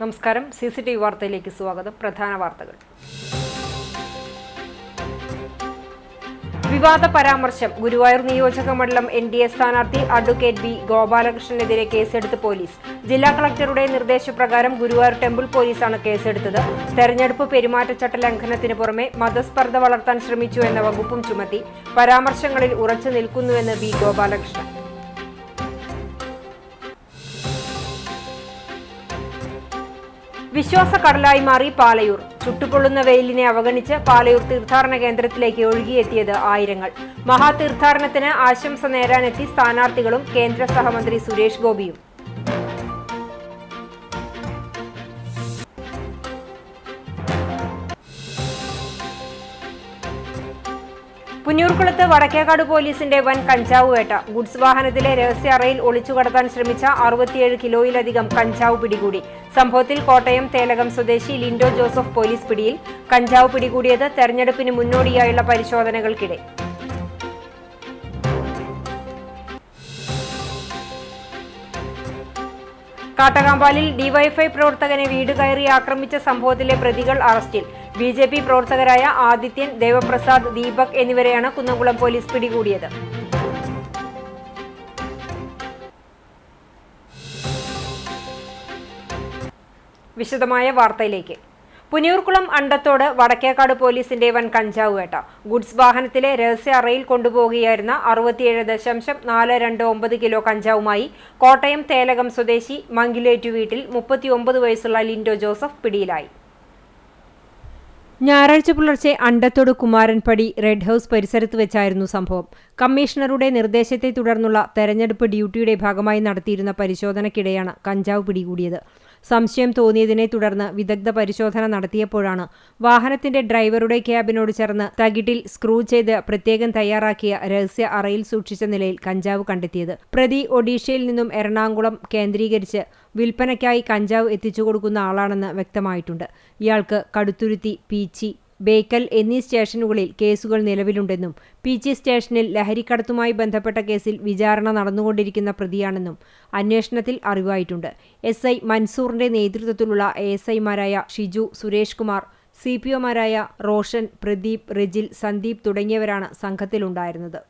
നമസ്കാരം. CCTV വാർത്തയിലേക്ക് സ്വാഗതം. പ്രധാന വാർത്തകൾ. വിവാദ പരാമർശം. ഗുരുവായൂർ നിയോജക മണ്ഡലം NDA സ്ഥാനാർത്ഥി അഡ്വക്കേറ്റ് ബി ഗോപാലകൃഷ്ണനെതിരെ കേസെടുത്ത് പോലീസ്. ജില്ലാ കളക്ടറുടെ നിർദ്ദേശപ്രകാരം ഗുരുവായൂർ ടെമ്പിൾ പോലീസാണ് കേസെടുത്തത്. തെരഞ്ഞെടുപ്പ് പെരുമാറ്റച്ചട്ട ലംഘനത്തിന് പുറമെ മതസ്പർദ്ധ വളർത്താൻ ശ്രമിച്ചു എന്ന വകുപ്പും ചുമത്തി. പരാമർശങ്ങളിൽ ഉറച്ചു നിൽക്കുന്നുവെന്ന് ബി ഗോപാലകൃഷ്ണൻ. വിശ്വാസക്കടലായി മാറി പാലയൂർ. ചുട്ടുപൊള്ളുന്ന വെയിലിനെ അവഗണിച്ച് പാലയൂർ തീർത്ഥാടന കേന്ദ്രത്തിലേക്ക് ഒഴുകിയെത്തിയത് ആയിരങ്ങൾ. മഹാതീർത്ഥാടനത്തിന് ആശംസ നേരാനെത്തി സ്ഥാനാർത്ഥികളും കേന്ദ്ര സഹമന്ത്രി സുരേഷ് ഗോപിയും. പുന്നൂർകുളത്ത് വടക്കേക്കാട് പോലീസിന്റെ വൻ കഞ്ചാവ് വേട്ട. ഗുഡ്സ് വാഹനത്തിലെ രഹസ്യ അറയിൽ ഒളിച്ചുകടത്താൻ ശ്രമിച്ച 67 കിലോയിലധികം കഞ്ചാവ് പിടികൂടി. സംഭവത്തിൽ കോട്ടയം തേലകം സ്വദേശി ലിൻഡോ ജോസഫ് പോലീസ് പിടിയിൽ. കഞ്ചാവ് പിടികൂടിയത് തെരഞ്ഞെടുപ്പിന് മുന്നോടിയായുള്ള പരിശോധനകൾക്കിടെ. കാട്ടകാമ്പാലിൽ ഡിവൈഎഫ്ഐ പ്രവർത്തകനെ വീട് കയറി ആക്രമിച്ച സംഭവത്തിലെ പ്രതികൾ അറസ്റ്റിൽ. BJP പ്രവർത്തകരായ ആദിത്യൻ, ദേവപ്രസാദ്, ദീപക് എന്നിവരെയാണ് കുന്നംകുളം പോലീസ് പിടികൂടിയത്. വിശദമായ വാർത്തയിലേക്ക്. പുന്നൂർകുളം അണ്ടത്തോട് വടക്കേക്കാട് പോലീസിന്റെ വൻ കഞ്ചാവ് വേട്ട. ഗുഡ്സ് വാഹനത്തിലെ രഹസ്യ അറയിൽ കൊണ്ടുപോകുകയായിരുന്ന 67.429 കിലോ കഞ്ചാവുമായി കോട്ടയം തേലകം സ്വദേശി മങ്കിലേറ്റു വീട്ടിൽ 39 വയസ്സുള്ള ലിൻഡോ ജോസഫ് പിടിയിലായി. ഞായറാഴ്ച പുലർച്ചെ അണ്ടത്തോട് കുമാരൻപടി റെഡ് ഹൌസ് പരിസരത്ത് വെച്ചായിരുന്നു സംഭവം. കമ്മീഷണറുടെ നിർദ്ദേശത്തെ തുടർന്നുള്ള തെരഞ്ഞെടുപ്പ് ഡ്യൂട്ടിയുടെ ഭാഗമായി നടത്തിയിരുന്ന പരിശോധനയ്ക്കിടെയാണ് കഞ്ചാവ് പിടികൂടിയത്. സംശയം തോന്നിയതിനെ തുടർന്ന് വിദഗ്ധ പരിശോധന നടത്തിയപ്പോഴാണ് വാഹനത്തിന്റെ ഡ്രൈവറുടെ ക്യാബിനോട് ചേർന്ന് തകിട്ടിൽ സ്ക്രൂ ചെയ്ത് പ്രത്യേകം തയ്യാറാക്കിയ രഹസ്യ അറയിൽ സൂക്ഷിച്ച നിലയിൽ കഞ്ചാവ് കണ്ടെത്തിയത്. പ്രതി ഒഡീഷയിൽ നിന്നും എറണാകുളം കേന്ദ്രീകരിച്ച് വിൽപ്പനയ്ക്കായി കഞ്ചാവ് എത്തിച്ചുകൊടുക്കുന്ന ആളാണെന്ന് വ്യക്തമായിട്ടുണ്ട്. ഇയാൾക്ക് കടുത്തുരുത്തി, പീച്ചി, ബേക്കൽ എന്നീ സ്റ്റേഷനുകളിൽ കേസുകൾ നിലവിലുണ്ടെന്നും പീച്ചി സ്റ്റേഷനിൽ ലഹരിക്കടത്തുമായി ബന്ധപ്പെട്ട കേസിൽ വിചാരണ നടന്നുകൊണ്ടിരിക്കുന്ന പ്രതിയാണെന്നും അന്വേഷണത്തിൽ അറിവായിട്ടുണ്ട്. SI മൻസൂറിന്റെ നേതൃത്വത്തിലുള്ള ASIമാരായ ഷിജു, സുരേഷ് കുമാർ, CPOമാരായ റോഷൻ, പ്രദീപ്, റെജിൽ, സന്ദീപ് തുടങ്ങിയവരാണ് സംഘത്തിലുണ്ടായിരുന്നത്.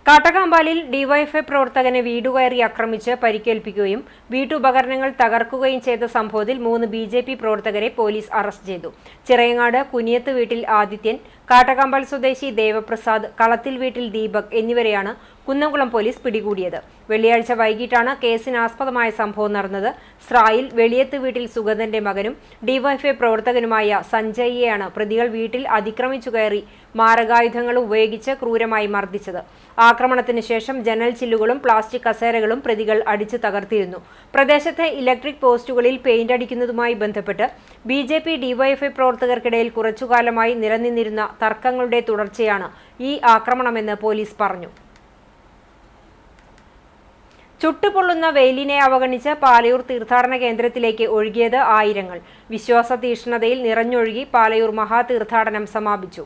കാട്ടകാമ്പാലിൽ ഡിവൈഎഫ്ഐ പ്രവർത്തകനെ വീടുകയറി ആക്രമിച്ച് പരിക്കേൽപ്പിക്കുകയും വീട്ടുപകരണങ്ങൾ തകർക്കുകയും ചെയ്ത സംഭവത്തിൽ 3 BJP പ്രവർത്തകരെ പോലീസ് അറസ്റ്റ് ചെയ്തു. ചിറയങ്ങാട് കുനിയത്ത് വീട്ടിൽ ആദിത്യൻ, കാട്ടകാമ്പാൽ സ്വദേശി ദേവപ്രസാദ്, കളത്തിൽ വീട്ടിൽ ദീപക് എന്നിവരെയാണ് കുന്നംകുളം പോലീസ് പിടികൂടിയത്. വെള്ളിയാഴ്ച വൈകിട്ടാണ് കേസിനാസ്പദമായ സംഭവം നടന്നത്. സ്രായിൽ വെളിയത്ത് വീട്ടിൽ സുഗതന്റെ മകനും ഡിവൈഎഫ്ഐ പ്രവർത്തകനുമായ സഞ്ജയിയെയാണ് പ്രതികൾ വീട്ടിൽ അതിക്രമിച്ചു കയറി മാരകായുധങ്ങൾ ഉപയോഗിച്ച് ക്രൂരമായി മർദ്ദിച്ചത്. ആക്രമണത്തിന് ശേഷം ജനൽ ചില്ലുകളും പ്ലാസ്റ്റിക് കസേരകളും പ്രതികൾ അടിച്ചു തകർത്തിരുന്നു. പ്രദേശത്തെ ഇലക്ട്രിക് പോസ്റ്റുകളിൽ പെയിന്റ് അടിക്കുന്നതുമായി ബന്ധപ്പെട്ട് BJP ഡിവൈഎഫ്ഐ പ്രവർത്തകർക്കിടയിൽ കുറച്ചുകാലമായി നിലനിന്നിരുന്ന തർക്കങ്ങളുടെ തുടർച്ചയാണ് ഈ ആക്രമണമെന്ന് പോലീസ് പറഞ്ഞു. ചുട്ടുപൊള്ളുന്ന വെയിലിനെ അവഗണിച്ച് പാലയൂർ തീർത്ഥാടന കേന്ദ്രത്തിലേക്ക് ഒഴുകിയത് ആയിരങ്ങൾ. വിശ്വാസ തീഷ്ണതയിൽ നിറഞ്ഞൊഴുകി പാലയൂർ മഹാതീർത്ഥാടനം സമാപിച്ചു.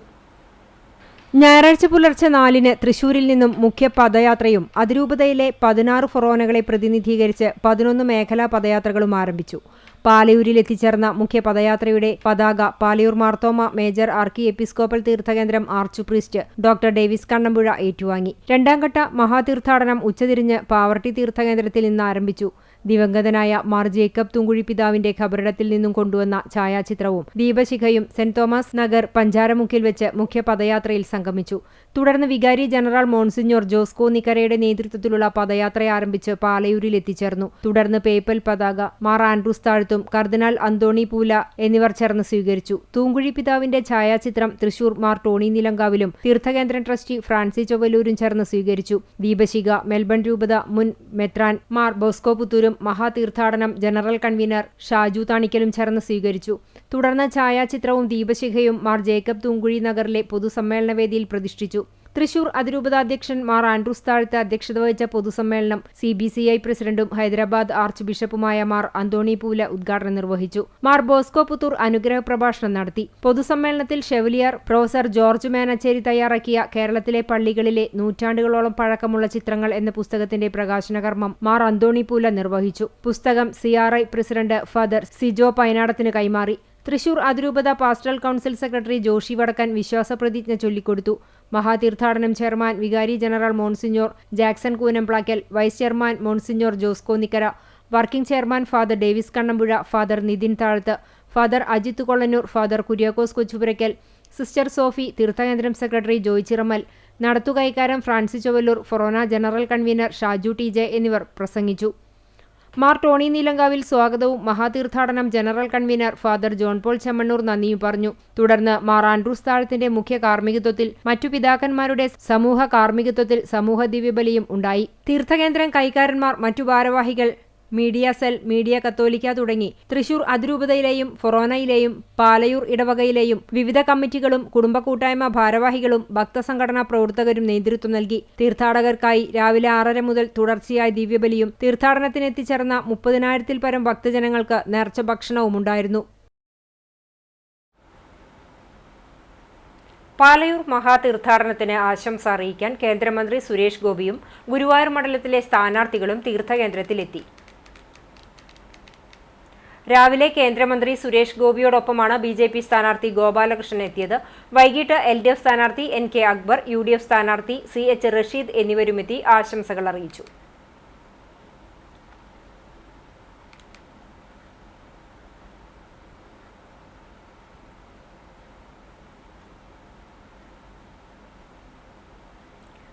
ഞായറാഴ്ച പുലർച്ചെ 4-ന് തൃശൂരിൽ നിന്നും മുഖ്യ പദയാത്രയും അതിരൂപതയിലെ 16 ഫൊറോനകളെ പ്രതിനിധീകരിച്ച് 11 മേഖലാ പദയാത്രകളും ആരംഭിച്ചു. പാലയൂരിൽ എത്തിച്ചേർന്ന മുഖ്യ പദയാത്രയുടെ പതാക Palayur Marthoma major archiepiscopal തീർത്ഥകേന്ദ്രം arch priest doctor Davis Kannampuzha ഏറ്റുവാങ്ങി. രണ്ടാം ഘട്ട മഹാതീർത്ഥാടനം ഉച്ചതിരിഞ്ഞ് പാവർട്ടി തീർത്ഥകേന്ദ്രത്തിൽ നിന്ന് ആരംഭിച്ചു. ദിവംഗതനായ മാർ ജേക്കബ് തൂങ്കുഴി പിതാവിന്റെ ഖബറിടത്തിൽ നിന്നും കൊണ്ടുവന്ന ഛായാചിത്രവും ദീപശിഖയും സെന്റ് തോമസ് നഗർ പഞ്ചാരമുക്കിൽ വെച്ച് മുഖ്യ പദയാത്രയിൽ സംഗമിച്ചു. തുടർന്ന് വികാരി ജനറൽ മോൺസിഞ്ഞോർ ജോസ്കോ നിക്കരയുടെ നേതൃത്വത്തിലുള്ള പദയാത്ര ആരംഭിച്ച് പാലയൂരിൽ എത്തിച്ചേർന്നു. തുടർന്ന് പേപ്പൽ പതാക മാർ ആൻഡ്രൂസ് താഴ്ത്തും, കർദിനാൾ അന്തോണി പൂല എന്നിവർ ചേർന്ന് സ്വീകരിച്ചു. തൂങ്കുഴി പിതാവിന്റെ ഛായാചിത്രം തൃശൂർ മാർ ടോണി നിലങ്കാവിലും തീർത്ഥകേന്ദ്രം ട്രസ്റ്റി ഫ്രാൻസി ചൊവ്വലൂരും ചേർന്ന് സ്വീകരിച്ചു. ദീപശിഖ മെൽബൺ രൂപത മുൻ മെത്രാൻ മാർ ബോസ്കോ പുത്തൂരും മഹാതീർത്ഥാടനം ജനറൽ കൺവീനർ ഷാജു താണിക്കലും ചേർന്ന് സ്വീകരിച്ചു. തുടർന്ന് ഛായാചിത്രവും ദീപശിഖയും മാർ ജേക്കബ് തൂങ്കുഴി നഗറിലെ പൊതുസമ്മേളന വേദിയിൽ പ്രതിഷ്ഠിച്ചു. തൃശൂർ അതിരൂപതാധ്യക്ഷൻ മാർ ആൻഡ്രൂസ് താഴത്ത് അധ്യക്ഷത വഹിച്ച പൊതുസമ്മേളനം CBCI പ്രസിഡന്റും ഹൈദരാബാദ് ആർച്ച് ബിഷപ്പുമായ മാർ അന്തോണി പൂല ഉദ്ഘാടനം നിർവഹിച്ചു. മാർ ബോസ്കോ പുത്തൂർ അനുഗ്രഹ പ്രഭാഷണം നടത്തി. പൊതുസമ്മേളനത്തിൽ ഷെവലിയർ പ്രൊഫസർ ജോർജ് മേനച്ചേരി തയ്യാറാക്കിയ കേരളത്തിലെ പള്ളികളിലെ നൂറ്റാണ്ടുകളോളം പഴക്കമുള്ള ചിത്രങ്ങൾ എന്ന പുസ്തകത്തിന്റെ പ്രകാശന കർമ്മം മാർ അന്തോണി പൂല നിർവഹിച്ചു. പുസ്തകം CRI പ്രസിഡന്റ് ഫാദർ സിജോ പൈനാടത്തിന് കൈമാറി. തൃശൂർ അതിരൂപത pastoral council secretary Joshi Vadakkan വിശ്വാസപ്രതിജ്ഞ ചൊല്ലിക്കൊടുത്തു. മഹാതീർത്ഥാടനം ചെയർമാൻ വികാരി general monsignor Jackson Koonamplackal, vice chairman monsignor Josco Nikkara, working chairman father Davis Kannampuzha, father Nithin Thazhath, father Ajith Kollannur, father Kuriakose Kochupurackal, sister Sophie, തീർത്ഥകേന്ദ്രം സെക്രട്ടറി ജോയ് ചിറമൽ, നടത്തുകൈക്കാരൻ Francis Chowallur, forane general convener Shaju TJ എന്നിവർ പ്രസംഗിച്ചു. മാർ ടോണി നീലങ്കാവിൽ സ്വാഗതവും മഹാതീർത്ഥാടനം general convener father John Paul Chemmannur നന്ദിയും പറഞ്ഞു. തുടർന്ന് മാർ ആൻഡ്രൂസ് താഴത്തിന്റെ മുഖ്യ കാർമ്മികത്വത്തിൽ മറ്റു പിതാക്കന്മാരുടെ സമൂഹ കാർമ്മികത്വത്തിൽ സമൂഹ ദിവ്യബലിയും ഉണ്ടായി. തീർത്ഥകേന്ദ്രം കൈക്കാരന്മാർ, മറ്റു ഭാരവാഹികൾ, മീഡിയ സെൽ, മീഡിയ കത്തോലിക്ക തുടങ്ങി തൃശൂർ അതിരൂപതയിലെയും ഫൊറോനയിലെയും പാലയൂർ ഇടവകയിലെയും വിവിധ കമ്മിറ്റികളും കുടുംബ കൂട്ടായ്മ ഭാരവാഹികളും ഭക്തസംഘടനാ പ്രവർത്തകരും നേതൃത്വം നൽകി. തീർത്ഥാടകർക്കായി രാവിലെ 6:30 മുതൽ തുടർച്ചയായ ദിവ്യബലിയും തീർത്ഥാടനത്തിനെത്തിച്ചേർന്ന 30,000-ൽ പരം ഭക്തജനങ്ങൾക്ക് നേർച്ച ഭക്ഷണവും ഉണ്ടായിരുന്നു. പാലയൂർ മഹാതീർത്ഥാടനത്തിന് ആശംസ അറിയിക്കാൻ കേന്ദ്രമന്ത്രി സുരേഷ് ഗോപിയും ഗുരുവായൂർ മണ്ഡലത്തിലെ സ്ഥാനാർത്ഥികളും തീർത്ഥകേന്ദ്രത്തിലെത്തി. രാവിലെ കേന്ദ്രമന്ത്രി സുരേഷ് ഗോപിയോടൊപ്പമാണ് BJP സ്ഥാനാർത്ഥി ഗോപാലകൃഷ്ണൻ എത്തിയത്. വൈകിട്ട് LDF സ്ഥാനാർത്ഥി NK അക്ബർ, UDF സ്ഥാനാർത്ഥി CH റഷീദ് എന്നിവരുമെത്തി ആശംസകൾ അറിയിച്ചു.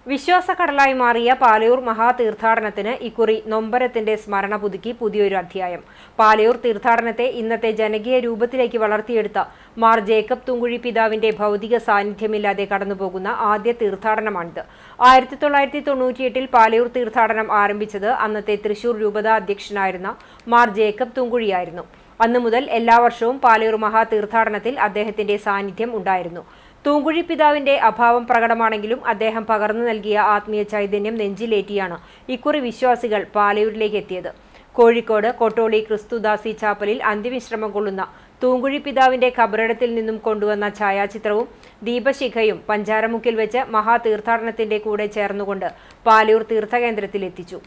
വിശ്വാസക്കടലായി മാറിയ പാലയൂർ മഹാതീർത്ഥാടനത്തിന് ഇക്കുറി നൊമ്പരത്തിന്റെ സ്മരണ പുതുക്കി പുതിയൊരു അധ്യായം. പാലയൂർ തീർത്ഥാടനത്തെ ഇന്നത്തെ ജനകീയ രൂപത്തിലേക്ക് വളർത്തിയെടുത്ത മാർ ജേക്കബ് തുങ്കുഴി പിതാവിന്റെ ഭൗതിക സാന്നിധ്യമില്ലാതെ കടന്നുപോകുന്ന ആദ്യ തീർത്ഥാടനമാണിത്. 1998-ൽ പാലയൂർ തീർത്ഥാടനം ആരംഭിച്ചത് അന്നത്തെ തൃശൂർ രൂപതാ അധ്യക്ഷനായിരുന്ന മാർ ജേക്കബ് തുങ്കുഴിയായിരുന്നു. അന്നു മുതൽ എല്ലാ വർഷവും പാലയൂർ മഹാതീർത്ഥാടനത്തിൽ അദ്ദേഹത്തിന്റെ സാന്നിധ്യം ഉണ്ടായിരുന്നു. തൂങ്കുഴി പിതാവിന്റെ അഭാവം പ്രകടമാണെങ്കിലും അദ്ദേഹം പകർന്നു നൽകിയ ആത്മീയ ചൈതന്യം നെഞ്ചിലേറ്റിയാണ് ഇക്കുറി വിശ്വാസികൾ പാലയൂരിലേക്ക് എത്തിയത്. കോഴിക്കോട് കൊട്ടോളി ക്രിസ്തുദാസി ചാപ്പലിൽ അന്ത്യവിശ്രമം കൊള്ളുന്ന തൂങ്കുഴി പിതാവിന്റെ ഖബറിടത്തിൽ നിന്നും കൊണ്ടുവന്ന ഛായാചിത്രവും ദീപശിഖയും പഞ്ചാരമുക്കിൽ വെച്ച് മഹാതീർത്ഥാടനത്തിന്റെ കൂടെ ചേർന്നുകൊണ്ട് പാലയൂർ തീർത്ഥകേന്ദ്രത്തിലെത്തിച്ചു.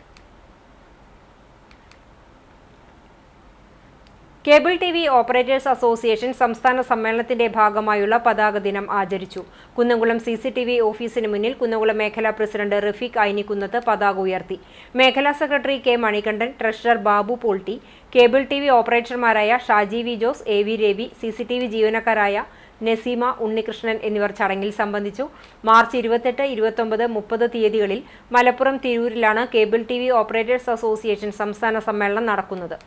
കേബിൾ TV ഓപ്പറേറ്റേഴ്സ് അസോസിയേഷൻ സംസ്ഥാന സമ്മേളനത്തിന്റെ ഭാഗമായുള്ള പതാക ദിനം ആചരിച്ചു. കുന്നംകുളം CCTV ഓഫീസിന് മുന്നിൽ കുന്നംകുളം മേഖലാ പ്രസിഡന്റ് റഫീഖ് ഐനിക്കുന്നത്ത് പതാക ഉയർത്തി. മേഖലാ secretary K Manikandan, treasurer Babu Polty, cable TV ഓപ്പറേറ്റർമാരായ Shaji V Jose, AV Ravi, CCTV ജീവനക്കാരായ നസീമ, ഉണ്ണികൃഷ്ണൻ എന്നിവർ ചടങ്ങിൽ സംബന്ധിച്ചു. മാർച്ച് 28, 29, 30 തീയതികളിൽ മലപ്പുറം തിരൂരിലാണ് കേബിൾ TV ഓപ്പറേറ്റേഴ്സ് അസോസിയേഷൻ സംസ്ഥാന സമ്മേളനം നടക്കുന്നത്.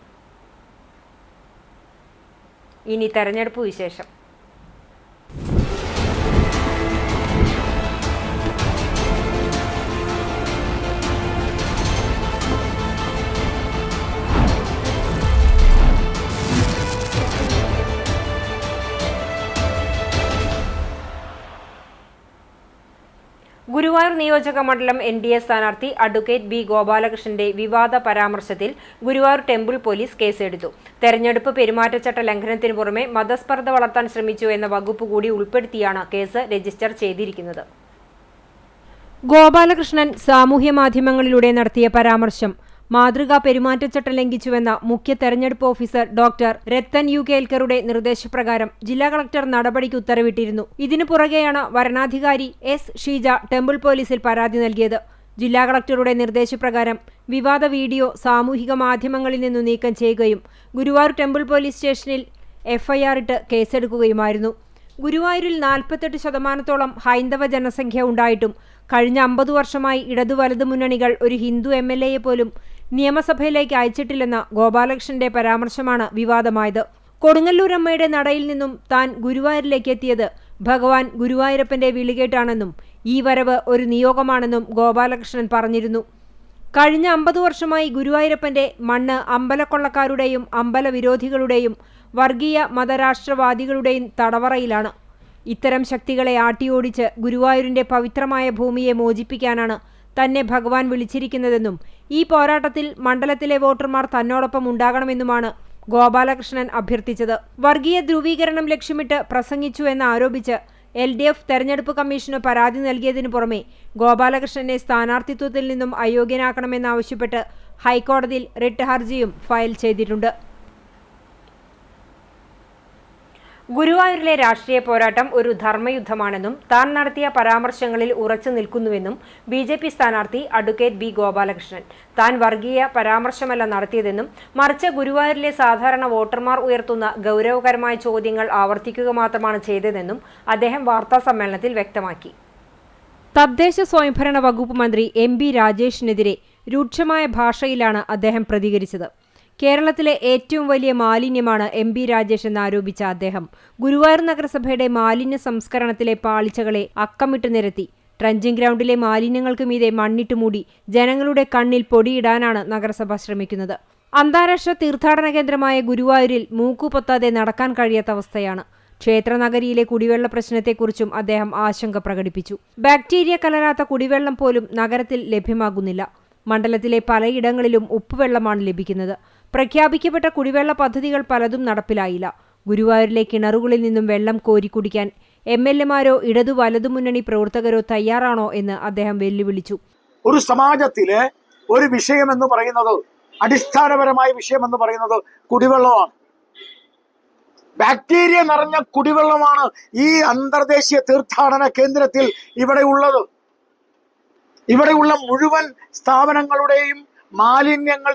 ഇനി തെരഞ്ഞെടുപ്പ് വിശേഷം. ഗുരുവായൂർ നിയോജക മണ്ഡലം NDA സ്ഥാനാർത്ഥി അഡ്വക്കേറ്റ് B ഗോപാലകൃഷ്ണന്റെ വിവാദ പരാമർശത്തിൽ ഗുരുവായൂർ ടെമ്പിൾ പോലീസ് കേസെടുത്തു. തെരഞ്ഞെടുപ്പ് പെരുമാറ്റച്ചട്ട ലംഘനത്തിന് പുറമെ മതസ്പർദ്ധ വളർത്താൻ ശ്രമിച്ചു എന്ന വകുപ്പ് കൂടി ഉൾപ്പെടുത്തിയാണ് കേസ് രജിസ്റ്റർ ചെയ്തിരിക്കുന്നത്. ഗോപാലകൃഷ്ണൻ സാമൂഹ്യ മാധ്യമങ്ങളിലൂടെ നടത്തിയ പരാമർശം മാതൃകാ പെരുമാറ്റച്ചട്ടം ലംഘിച്ചുവെന്ന മുഖ്യ തെരഞ്ഞെടുപ്പ് ഓഫീസർ ഡോക്ടർ രത്തൻ U കേൽക്കറുടെ നിർദ്ദേശപ്രകാരം ജില്ലാ കളക്ടർ നടപടിക്ക് ഉത്തരവിട്ടിരുന്നു. ഇതിനു പുറകെയാണ് വരണാധികാരി S ഷീജ ടെമ്പിൾ പോലീസിൽ പരാതി നൽകിയത്. ജില്ലാ കളക്ടറുടെ നിർദ്ദേശപ്രകാരം വിവാദ വീഡിയോ സാമൂഹിക മാധ്യമങ്ങളിൽ നിന്നു നീക്കം ചെയ്യുകയും ഗുരുവായൂർ ടെമ്പിൾ പോലീസ് സ്റ്റേഷനിൽ FIR ഇട്ട് കേസെടുക്കുകയുമായിരുന്നു. ഗുരുവായൂരിൽ 48% ഹൈന്ദവ ജനസംഖ്യ ഉണ്ടായിട്ടും കഴിഞ്ഞ 50 വർഷമായി ഇടതു വലതു മുന്നണികൾ ഒരു ഹിന്ദു MLAയെ പോലും നിയമസഭയിലേക്ക് അയച്ചിട്ടില്ലെന്ന ഗോപാലകൃഷ്ണന്റെ പരാമർശമാണ് വിവാദമായത്. കൊടുങ്ങല്ലൂരമ്മയുടെ നടയിൽ നിന്നും താൻ ഗുരുവായൂരിലേക്ക് എത്തിയത് ഭഗവാൻ ഗുരുവായൂരപ്പന്റെ വിളികേട്ടാണെന്നും ഈ വരവ് ഒരു നിയോഗമാണെന്നും ഗോപാലകൃഷ്ണൻ പറഞ്ഞിരുന്നു. കഴിഞ്ഞ 50 വർഷമായി ഗുരുവായൂരപ്പന്റെ മണ്ണ് അമ്പലക്കൊള്ളക്കാരുടെയും അമ്പലവിരോധികളുടെയും വർഗീയ മതരാഷ്ട്രവാദികളുടെയും തടവറയിലാണ്. ഇത്തരം ശക്തികളെ ആട്ടിയോടിച്ച് ഗുരുവായൂരിന്റെ പവിത്രമായ ഭൂമിയെ മോചിപ്പിക്കാനാണ് തന്നെ ഭഗവാൻ വിളിച്ചിരിക്കുന്നതെന്നും ഈ പോരാട്ടത്തിൽ മണ്ഡലത്തിലെ വോട്ടർമാർ തന്നോടൊപ്പം ഉണ്ടാകണമെന്നുമാണ് ഗോപാലകൃഷ്ണൻ അഭ്യർത്ഥിച്ചത്. വർഗീയ ധ്രുവീകരണം ലക്ഷ്യമിട്ട് പ്രസംഗിച്ചു എന്നാരോപിച്ച് LDF തെരഞ്ഞെടുപ്പ് കമ്മീഷന് പരാതി നൽകിയതിനു പുറമെ ഗോപാലകൃഷ്ണനെ സ്ഥാനാർത്ഥിത്വത്തിൽ നിന്നും അയോഗ്യനാക്കണമെന്നാവശ്യപ്പെട്ട് ഹൈക്കോടതിയിൽ റിട്ട് ഹർജിയും ഫയൽ ചെയ്തിട്ടുണ്ട്. ഗുരുവായൂരിലെ രാഷ്ട്രീയ പോരാട്ടം ഒരു ധർമ്മയുദ്ധമാണെന്നും താൻ നടത്തിയ പരാമർശങ്ങളിൽ ഉറച്ചു നിൽക്കുന്നുവെന്നും BJP സ്ഥാനാർത്ഥി അഡ്വക്കേറ്റ് B. ഗോപാലകൃഷ്ണൻ. താൻ വർഗീയ പരാമർശമല്ല നടത്തിയതെന്നും മറിച്ച് ഗുരുവായൂരിലെ സാധാരണ വോട്ടർമാർ ഉയർത്തുന്ന ഗൗരവകരമായ ചോദ്യങ്ങൾ ആവർത്തിക്കുക മാത്രമാണ് ചെയ്തതെന്നും അദ്ദേഹം വാർത്താസമ്മേളനത്തിൽ വ്യക്തമാക്കി. തദ്ദേശ സ്വയംഭരണ വകുപ്പ് മന്ത്രി MB രാജേഷിനെതിരെ രൂക്ഷമായ ഭാഷയിലാണ് അദ്ദേഹം പ്രതികരിച്ചത്. കേരളത്തിലെ ഏറ്റവും വലിയ മാലിന്യമാണ് MB രാജേഷ് എന്നാരോപിച്ച അദ്ദേഹം ഗുരുവായൂർ നഗരസഭയുടെ മാലിന്യ സംസ്കരണത്തിലെ പാളിച്ചകളെ അക്കമിട്ട് നിരത്തി. ട്രഞ്ചിങ് ഗ്രൗണ്ടിലെ മാലിന്യങ്ങൾക്ക് മീതെ മണ്ണിട്ട് മൂടി ജനങ്ങളുടെ കണ്ണിൽ പൊടിയിടാനാണ് നഗരസഭ ശ്രമിക്കുന്നത്. അന്താരാഷ്ട്ര തീർത്ഥാടന കേന്ദ്രമായ ഗുരുവായൂരിൽ മൂക്കുപൊത്താതെ നടക്കാൻ കഴിയാത്ത അവസ്ഥയാണ്. ക്ഷേത്രനഗരിയിലെ കുടിവെള്ള പ്രശ്നത്തെക്കുറിച്ചും അദ്ദേഹം ആശങ്ക പ്രകടിപ്പിച്ചു. ബാക്ടീരിയ കലരാത്ത കുടിവെള്ളം പോലും നഗരത്തിൽ ലഭ്യമാകുന്നില്ല. മണ്ഡലത്തിലെ പലയിടങ്ങളിലും ഉപ്പുവെള്ളമാണ് ലഭിക്കുന്നത്. പ്രഖ്യാപിക്കപ്പെട്ട കുടിവെള്ള പദ്ധതികൾ പലതും നടപ്പിലായില്ല. ഗുരുവായൂരിലെ കിണറുകളിൽ നിന്നും വെള്ളം കോരി കുടിക്കാൻ MLA-മാരോ ഇടതു വലതു മുന്നണി പ്രവർത്തകരോ തയ്യാറാണോ എന്ന് അദ്ദേഹം വെല്ലുവിളിച്ചു. ഒരു സമാജത്തിലെ ഒരു വിഷയമെന്ന് പറയുന്നത്, അടിസ്ഥാനപരമായ വിഷയമെന്ന് പറയുന്നത് കുടിവെള്ളമാണ്. ബാക്ടീരിയ നിറഞ്ഞ കുടിവെള്ളമാണ് ഈ അന്തർദേശീയ തീർത്ഥാടന കേന്ദ്രത്തിൽ ഇവിടെ ഉള്ളത്. ഇവിടെയുള്ള മുഴുവൻ സ്ഥാപനങ്ങളുടെയും മാലിന്യങ്ങൾ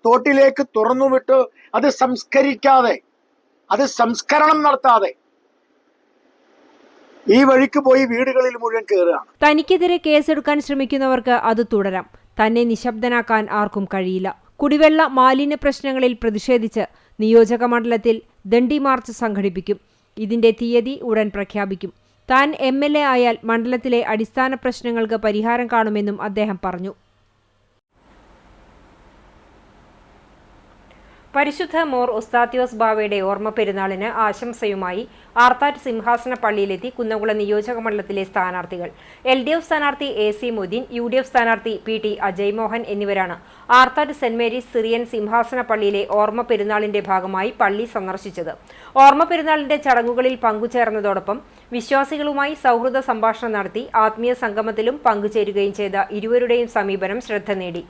തോട്ടിലേക്ക് തുറന്നുവിട്ട് അത് സംസ്കരിക്കാതെ, അത് സംസ്കരണം നടത്താതെ ഈ വഴിക്ക് പോയി വീടുകളിൽ മുഴുവൻ കയറുകയാണ്. തനിക്കെതിരെ കേസെടുക്കാൻ ശ്രമിക്കുന്നവർക്ക് അത് തുടരാം. തന്നെ നിശബ്ദനാക്കാൻ ആർക്കും കഴിയില്ല. കുടിവെള്ള മാലിന്യ പ്രശ്നങ്ങളിൽ പ്രതിഷേധിച്ച് നിയോജക മണ്ഡലത്തിൽ ദണ്ഡി മാർച്ച് സംഘടിപ്പിക്കും. ഇതിന്റെ തീയതി ഉടൻ പ്രഖ്യാപിക്കും. താൻ MLA ആയാൽ മണ്ഡലത്തിലെ അടിസ്ഥാന പ്രശ്നങ്ങൾക്ക് പരിഹാരം കാണുമെന്നും അദ്ദേഹം പറഞ്ഞു. പരിശുദ്ധ മോർ ഉസ്താത്യോസ് ബാവയുടെ ഓർമ്മ പെരുന്നാളിന് ആശംസയുമായി ആർത്താറ്റ് സിംഹാസന പള്ളിയിലെത്തി കുന്നംകുളം നിയോജക മണ്ഡലത്തിലെ സ്ഥാനാർത്ഥികൾ. LDF സ്ഥാനാർത്ഥി AC മൊയ്തീൻ, UDF സ്ഥാനാർത്ഥി PT അജയ് മോഹൻ എന്നിവരാണ് ആർത്താറ്റ് സെന്റ് മേരീസ് സിറിയൻ സിംഹാസന പള്ളിയിലെ ഓർമ്മ പെരുന്നാളിന്റെ ഭാഗമായി പള്ളി സന്ദർശിച്ചത്. ഓർമ്മ പെരുന്നാളിന്റെ ചടങ്ങുകളിൽ പങ്കുചേർന്നതോടൊപ്പം വിശ്വാസികളുമായി സൗഹൃദ സംഭാഷണം നടത്തി ആത്മീയ സംഗമത്തിലും പങ്കുചേരുകയും ചെയ്ത ഇരുവരുടെയും സമീപനം ശ്രദ്ധ നേടി.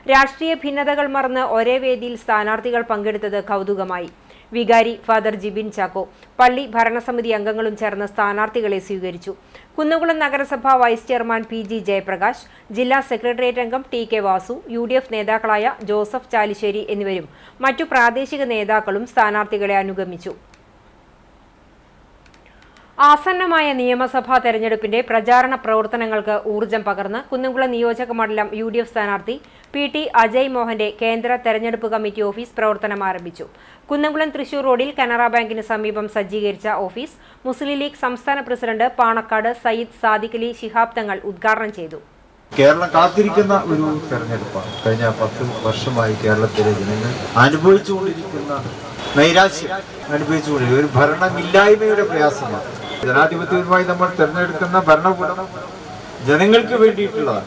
രാഷ്ട്രീയ ഭിന്നതകൾ മറന്ന് ഒരേ വേദിയിൽ സ്ഥാനാർത്ഥികൾ പങ്കെടുത്തത് കൗതുകമായി. വികാരി ഫാദർ ജിബിൻ ചാക്കോ, പള്ളി ഭരണസമിതി അംഗങ്ങളും ചേർന്ന് സ്ഥാനാർത്ഥികളെ സ്വീകരിച്ചു. കുന്നംകുളം നഗരസഭ വൈസ് ചെയർമാൻ PG ജയപ്രകാശ്, ജില്ലാ സെക്രട്ടേറിയറ്റ് അംഗം TK വാസു, UDF നേതാക്കളായ ജോസഫ് ചാലിശ്ശേരി എന്നിവരും മറ്റു പ്രാദേശിക നേതാക്കളും സ്ഥാനാർത്ഥികളെ അനുഗമിച്ചു. ആസന്നമായ നിയമസഭാ തെരഞ്ഞെടുപ്പിന്റെ പ്രചാരണ പ്രവർത്തനങ്ങൾക്ക് ഊർജം പകർന്ന് കുന്നംകുളം നിയോജക മണ്ഡലം UDF സ്ഥാനാർത്ഥി PT അജയ് മോഹന്റെ കേന്ദ്ര തെരഞ്ഞെടുപ്പ് കമ്മിറ്റി ഓഫീസ് പ്രവർത്തനം ആരംഭിച്ചു. കുന്നംകുളം തൃശൂർ റോഡിൽ കനറ ബാങ്കിന് സമീപം സജ്ജീകരിച്ച ഓഫീസ് മുസ്ലിം ലീഗ് സംസ്ഥാന പ്രസിഡന്റ് പാണക്കാട് സയ്യിദ് സാദിഖ് അലി ശിഹാബ് തങ്ങൾ ഉദ്ഘാടനം ചെയ്തു. കേരളം കാത്തിരിക്കുന്ന ഒരു തെരഞ്ഞെടുപ്പാണ്. കഴിഞ്ഞ 10 വർഷമായി കേരളത്തിലെ ജനങ്ങൾ അനുഭവിച്ചുകൊണ്ടിരിക്കുന്ന നൈരാശ്യം അനുഭവിച്ചുകൊണ്ടിരിക്കുന്ന ഒരു ഭരണമില്ലായ്മയുടെ പ്രയാസമാണ്. ജനാധിപത്യപരമായി നമ്മൾ തിരഞ്ഞെടുക്കുന്ന ഭരണകൂടം ജനങ്ങൾക്ക് വേണ്ടിയിട്ടുള്ളതാണ്.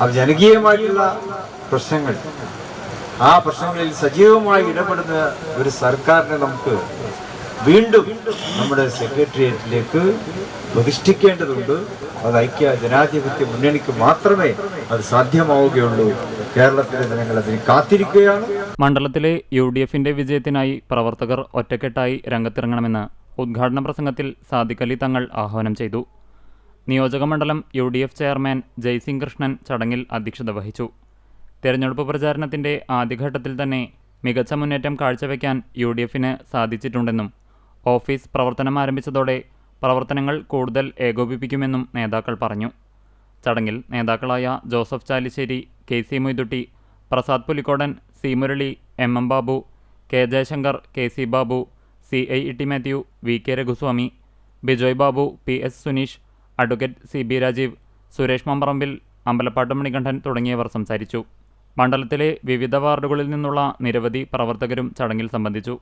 അത് ജനകീയമായിട്ടുള്ള പ്രശ്നങ്ങൾ, ആ പ്രശ്നങ്ങളിൽ സജീവമായി ഇടപെടുന്ന ഒരു സർക്കാരിനെ നമുക്ക് വീണ്ടും നമ്മുടെ സെക്രട്ടേറിയറ്റിലേക്ക് പ്രതിഷ്ഠിക്കേണ്ടതുണ്ട്. അത് ഐക്യ ജനാധിപത്യ മുന്നണിക്ക് മാത്രമേ അത് സാധ്യമാവുകയുള്ളൂ. കേരളത്തിലെ ജനങ്ങൾ അതിന് കാത്തിരിക്കുകയാണ്. മണ്ഡലത്തിലെ UDFന്റെ വിജയത്തിനായി പ്രവർത്തകർ ഒറ്റക്കെട്ടായി രംഗത്തിറങ്ങണമെന്ന് ഉദ്ഘാടന പ്രസംഗത്തിൽ സാദിഖ് അലി തങ്ങൾ ആഹ്വാനം ചെയ്തു. നിയോജകമണ്ഡലം UDF ചെയർമാൻ ജയ്സിംഗ് കൃഷ്ണൻ ചടങ്ങിൽ അധ്യക്ഷത വഹിച്ചു. തെരഞ്ഞെടുപ്പ് പ്രചാരണത്തിന്റെ ആദ്യഘട്ടത്തിൽ തന്നെ മികച്ച മുന്നേറ്റം കാഴ്ചവെക്കാൻ UDFന് സാധിച്ചിട്ടുണ്ടെന്നും ഓഫീസ് പ്രവർത്തനം ആരംഭിച്ചതോടെ പ്രവർത്തനങ്ങൾ കൂടുതൽ ഏകോപിപ്പിക്കുമെന്നും നേതാക്കൾ പറഞ്ഞു. ചടങ്ങിൽ നേതാക്കളായ Joseph Chalissery, KC Moidutty, Prasad Pulikkodan, C Murali, MM Babu, K Jayashankar, KC Babu, CIET Mathew, VK Raghuswamy, Bijoy Babu, PS Suneesh, advocate CB Rajeev, Suresh Mamparambil, Ambalappattu Manikandan തുടങ്ങിയവർ സംസാരിച്ചു. മണ്ഡലത്തിലെ വിവിധ വാർഡുകളിൽ നിന്നുള്ള നിരവധി പ്രവർത്തകരും ചടങ്ങിൽ സംബന്ധിച്ചു.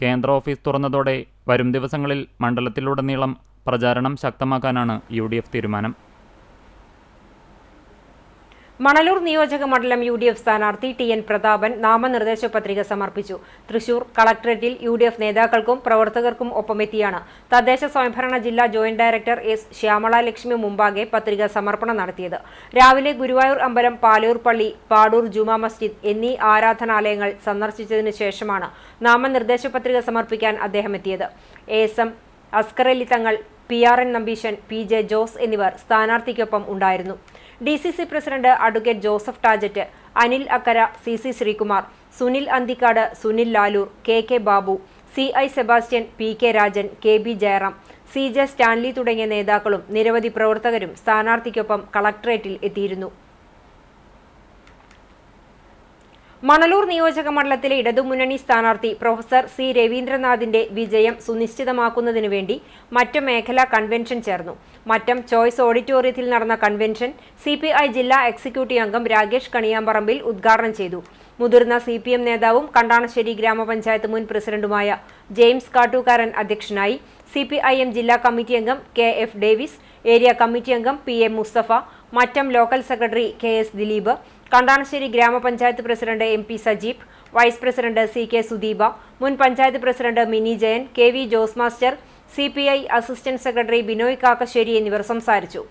കേന്ദ്ര ഓഫീസ് തുറന്നതോടെ വരും ദിവസങ്ങളിൽ മണ്ഡലത്തിലുടനീളം പ്രചാരണം ശക്തമാക്കാനാണ് UDF തീരുമാനം. മണലൂർ നിയോജക മണ്ഡലം UDF സ്ഥാനാർത്ഥി TN പ്രതാപൻ നാമനിർദ്ദേശ പത്രിക സമർപ്പിച്ചു. തൃശൂർ കളക്ടറേറ്റിൽ UDF നേതാക്കൾക്കും പ്രവർത്തകർക്കും ഒപ്പമെത്തിയാണ് തദ്ദേശ സ്വയംഭരണ ജില്ലാ joint director S. Shyamala Lakshmi മുമ്പാകെ പത്രിക സമർപ്പണം നടത്തിയത്. രാവിലെ ഗുരുവായൂർ അമ്പലം, പാലൂർ പള്ളി, പാടൂർ ജുമാ മസ്ജിദ് എന്നീ ആരാധനാലയങ്ങൾ സന്ദർശിച്ചതിനു ശേഷമാണ് നാമനിർദ്ദേശ പത്രിക സമർപ്പിക്കാൻ അദ്ദേഹം എത്തിയത്. ASM അസ്കർ അലി തങ്ങൾ, PRN നമ്പീശൻ, PJ ജോസ് എന്നിവർ സ്ഥാനാർത്ഥിക്കൊപ്പം ഉണ്ടായിരുന്നു. DCC president advocate Joseph Tajet, Anil Akkara, CC Sreekumar, Sunil Anthikad, Sunil Lalur, KK Babu, CI Sebastian, PK Rajan, KB Jayaram, CJ Stanley തുടങ്ങിയ നേതാക്കളും നിരവധി പ്രവർത്തകരും സ്ഥാനാർത്ഥിക്കൊപ്പം കളക്ടറേറ്റിൽ എത്തിയിരുന്നു. മണലൂർ നിയോജക മണ്ഡലത്തിലെ ഇടതുമുന്നണി സ്ഥാനാർത്ഥി പ്രൊഫസർ C. രവീന്ദ്രനാഥിന്റെ വിജയം സുനിശ്ചിതമാക്കുന്നതിനു വേണ്ടി മറ്റം മേഖലാ കൺവെൻഷൻ ചേർന്നു. മറ്റം ചോയ്സ് ഓഡിറ്റോറിയത്തിൽ നടന്ന കൺവെൻഷൻ CPI ജില്ലാ എക്സിക്യൂട്ടീവ് അംഗം രാകേഷ് കണിയാമ്പറമ്പിൽ ഉദ്ഘാടനം ചെയ്തു. മുതിർന്ന CPM നേതാവും കണ്ടാണശ്ശേരി ഗ്രാമപഞ്ചായത്ത് മുൻ പ്രസിഡന്റുമായ ജെയിംസ് കാട്ടൂക്കാരൻ അധ്യക്ഷനായി. CPIM ജില്ലാ കമ്മിറ്റി അംഗം KF ഡേവിസ്, ഏരിയ കമ്മിറ്റി അംഗം PM Musthafa, Mattam local secretary KS Dileep, Kandanassery ഗ്രാമപഞ്ചായത്ത് president MP Sajeeb, vice president CK Sudeepa, മുൻ panchayat president Mini Jayan, KV Jose master, CPI assistant secretary Binoy Kakkassery എന്നിവർ സംസാരിച്ചു.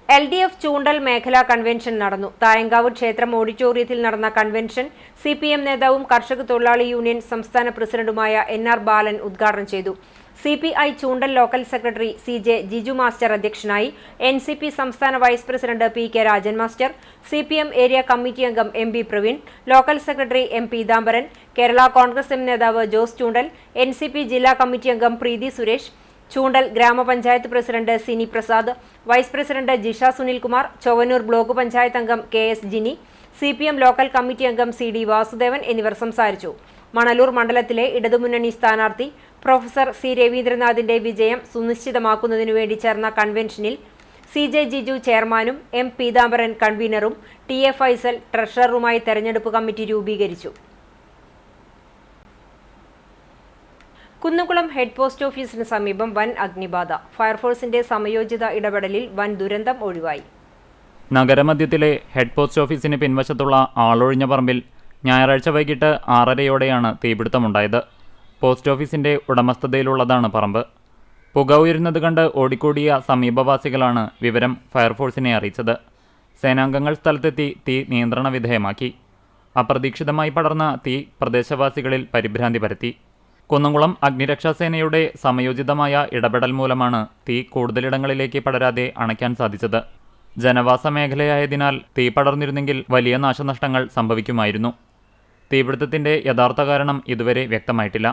LDF ചൂണ്ടൽ മേഖലാ കൺവെൻഷൻ നടന്നു. തായങ്കാവ് ക്ഷേത്രം ഓഡിറ്റോറിയത്തിൽ നടന്ന കൺവെൻഷൻ CPM നേതാവും കർഷക തൊഴിലാളി യൂണിയൻ സംസ്ഥാന പ്രസിഡന്റുമായ NR ബാലൻ ഉദ്ഘാടനം ചെയ്തു. CPI Choondal local secretary CJ Jiju master അധ്യക്ഷനായി. NCP സംസ്ഥാന vice president PK Rajan master, CPM area committee അംഗം MB Praveen, local secretary M Peethambaran, Kerala Congress M നേതാവ് ജോസ് ചൂണ്ടൽ, NCP ജില്ലാ കമ്മിറ്റി അംഗം പ്രീതി സുരേഷ്, ചൂണ്ടൽ ഗ്രാമപഞ്ചായത്ത് president Sini Prasad, vice president Jisha Sunilkumar, Chowwannur block panchayat അംഗം KS Jini, CPM local committee അംഗം CD വാസുദേവൻ എന്നിവർ സംസാരിച്ചു. മണലൂർ മണ്ഡലത്തിലെ ഇടതുമുന്നണി സ്ഥാനാർത്ഥി പ്രൊഫസർ C. രവീന്ദ്രനാഥിന്റെ വിജയം സുനിശ്ചിതമാക്കുന്നതിനു വേണ്ടി ചേർന്ന കൺവെൻഷനിൽ CJ ജിജു ചെയർമാനും M പീതാംബരൻ കൺവീനറും TA ഫൈസൽ ട്രഷററുമായി തെരഞ്ഞെടുപ്പ് കമ്മിറ്റി രൂപീകരിച്ചു. കുന്നുകുളം ഹെഡ് പോസ്റ്റ് ഓഫീസിന് സമീപം വൻ അഗ്നിബാധ. ഫയർഫോഴ്സിന്റെ സമയോചിത ഇടപെടലിൽ വൻ ദുരന്തം ഒഴിവായി. നഗരമധ്യത്തിലെ ഹെഡ് പോസ്റ്റ് ഓഫീസിന് പിൻവശത്തുള്ള ആളൊഴിഞ്ഞ പറമ്പിൽ ഞായറാഴ്ച വൈകിട്ട് 6:30യോടെയാണ് തീപിടുത്തമുണ്ടായത്. പോസ്റ്റ് ഓഫീസിന്റെ ഉടമസ്ഥതയിലുള്ളതാണ് പറമ്പ്. പുക ഉയരുന്നത് കണ്ട് ഓടിക്കൂടിയ സമീപവാസികളാണ് വിവരം ഫയർഫോഴ്സിനെ അറിയിച്ചത്. സേനാംഗങ്ങൾ സ്ഥലത്തെത്തി തീ നിയന്ത്രണ വിധേയമാക്കി. അപ്രതീക്ഷിതമായി പടർന്ന തീ പ്രദേശവാസികളിൽ പരിഭ്രാന്തി പരത്തി. കുന്നംകുളം അഗ്നിരക്ഷാസേനയുടെ സമയോചിതമായ ഇടപെടൽ മൂലമാണ് തീ കൂടുതലിടങ്ങളിലേക്ക് പടരാതെ അണയ്ക്കാൻ സാധിച്ചത്. ജനവാസ മേഖലയായതിനാൽ തീ പടർന്നിരുന്നെങ്കിൽ വലിയ നാശനഷ്ടങ്ങൾ സംഭവിക്കുമായിരുന്നു. തീപിടുത്തത്തിന്റെ യഥാർത്ഥ കാരണം ഇതുവരെ വ്യക്തമായിട്ടില്ല.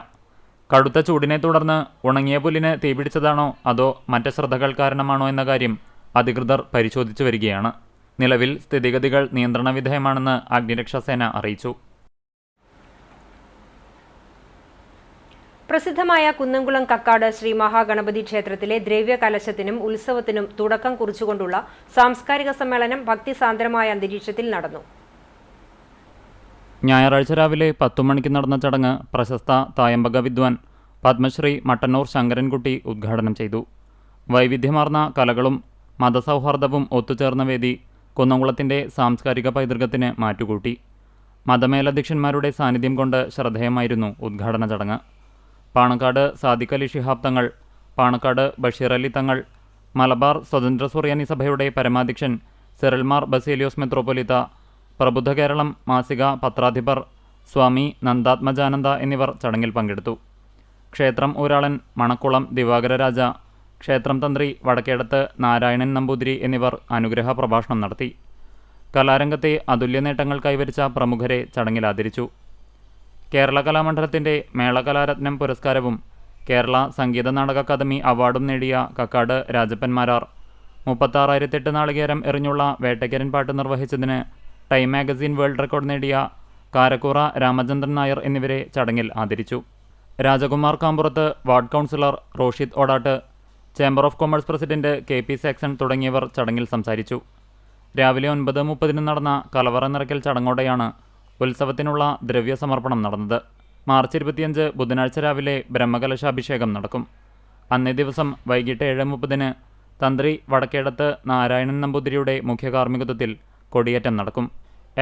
കടുത്ത ചൂടിനെ തുടർന്ന് ഉണങ്ങിയ പുല്ലിന് തീപിടിച്ചതാണോ അതോ മറ്റശ്രദ്ധകൾ കാരണമാണോ എന്ന കാര്യം അധികൃതർ പരിശോധിച്ചു വരികയാണ്. നിലവിൽ സ്ഥിതിഗതികൾ നിയന്ത്രണ വിധേയമാണെന്ന് അഗ്നിരക്ഷാസേന അറിയിച്ചു. പ്രസിദ്ധമായ കുന്നംകുളം കക്കാട് ശ്രീ മഹാഗണപതി ക്ഷേത്രത്തിലെ ദ്രവ്യകലശത്തിനും ഉത്സവത്തിനും തുടക്കം കുറിച്ചുകൊണ്ടുള്ള സാംസ്കാരിക സമ്മേളനം ഭക്തിസാന്ദ്രമായ അന്തരീക്ഷത്തിൽ നടന്നു. ഞായറാഴ്ച രാവിലെ 10 മണിക്ക് നടന്ന ചടങ്ങ് പ്രശസ്ത തായമ്പക വിദ്വാൻ പത്മശ്രീ മട്ടന്നൂർ ശങ്കരൻകുട്ടി ഉദ്ഘാടനം ചെയ്തു. വൈവിധ്യമാർന്ന കലകളും മതസൗഹാർദ്ദവും ഒത്തുചേർന്ന വേദി കുന്നംകുളത്തിൻ്റെ സാംസ്കാരിക പൈതൃകത്തിന് മാറ്റുകൂട്ടി. മതമേലധ്യക്ഷന്മാരുടെ സാന്നിധ്യം കൊണ്ട് ശ്രദ്ധേയമായിരുന്നു ഉദ്ഘാടന ചടങ്ങ്. പാണക്കാട് സാദിഖ് അലി ശിഹാബ് തങ്ങൾ, പാണക്കാട് ബഷീർ അലി തങ്ങൾ, മലബാർ സ്വതന്ത്ര സുറിയാനി സഭയുടെ പരമാധ്യക്ഷൻ സിറിൽമാർ ബസേലിയോസ് മെത്രോപൊലിത്ത, പ്രബുദ്ധ കേരളം മാസിക പത്രാധിപർ സ്വാമി നന്ദാത്മജാനന്ദ എന്നിവർ ചടങ്ങിൽ പങ്കെടുത്തു. ക്ഷേത്രം ഊരാളൻ മണക്കുളം ദിവാകര രാജ, ക്ഷേത്രം തന്ത്രി വടക്കേടത്ത് നാരായണൻ നമ്പൂതിരി എന്നിവർ അനുഗ്രഹ പ്രഭാഷണം നടത്തി. കലാരംഗത്തെ അതുല്യ നേട്ടങ്ങൾ കൈവരിച്ച പ്രമുഖരെ ചടങ്ങിൽ ആദരിച്ചു. കേരള കലാമണ്ഡലത്തിൻ്റെ മേളകലാരത്നം പുരസ്കാരവും കേരള സംഗീത നാടക അക്കാദമി അവാർഡും നേടിയ കക്കാട് രാജപ്പന്മാരാർ 36,008 നാളികേരം എറിഞ്ഞുള്ള വേട്ടയ്ക്കരൻ പാട്ട് നിർവഹിച്ചതിന് ടൈം മാഗസിൻ വേൾഡ് റെക്കോർഡ് നേടിയ കാരക്കൂറ രാമചന്ദ്രൻ നായർ എന്നിവരെ ചടങ്ങിൽ ആദരിച്ചു. Rajakumar Kampurath, ward councillor Roshid Odatt, chamber of commerce president KP Saxon തുടങ്ങിയവർ ചടങ്ങിൽ സംസാരിച്ചു. രാവിലെ 9:30 നടന്ന കലവറ നിറയ്ക്കൽ ചടങ്ങോടെയാണ് ഉത്സവത്തിനുള്ള ദ്രവ്യസമർപ്പണം നടന്നത്. മാർച്ച് 25 ബുധനാഴ്ച രാവിലെ ബ്രഹ്മകലശാഭിഷേകം നടക്കും. അന്നേ ദിവസം വൈകിട്ട് 7:30 തന്ത്രി വടക്കേടത്ത് നാരായണൻ നമ്പൂതിരിയുടെ മുഖ്യകാർമ്മികത്വത്തിൽ കൊടിയേറ്റം നടക്കും.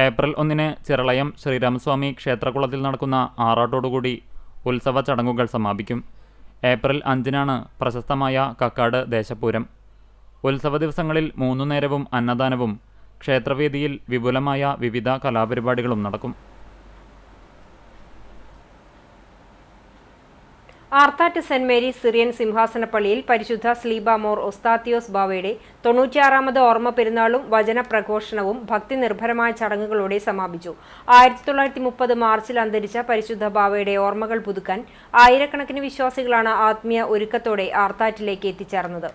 ഏപ്രിൽ 1 ചിറളയം ശ്രീരാമസ്വാമി ക്ഷേത്രകുളത്തിൽ നടക്കുന്ന ആറാട്ടോടുകൂടി ഉത്സവ ചടങ്ങുകൾ സമാപിക്കും. ഏപ്രിൽ 5 പ്രശസ്തമായ കക്കാട് ദേശപൂരം. ഉത്സവ ദിവസങ്ങളിൽ 3 നേരവും അന്നദാനവും ക്ഷേത്രവേദിയിൽ വിപുലമായ വിവിധ കലാപരിപാടികളും നടക്കും. ആർത്താറ്റ് സെന്റ് മേരീസ് സിറിയൻ സിംഹാസനപ്പള്ളിയിൽ പരിശുദ്ധ സ്ലീബ മോർ ഒസ്താത്തിയോസ് ബാവയുടെ 96ാമത് ഓർമ്മ പെരുന്നാളും വചനപ്രഘോഷണവും ഭക്തിനിർഭരമായ ചടങ്ങുകളോടെ സമാപിച്ചു. 1930 മാർച്ചിൽ അന്തരിച്ച പരിശുദ്ധ ബാവയുടെ ഓർമ്മകൾ പുതുക്കാൻ ആയിരക്കണക്കിന് വിശ്വാസികളാണ് ആത്മീയ ഒരുക്കത്തോടെ ആർത്താറ്റിലേക്ക് എത്തിച്ചേർന്നത്.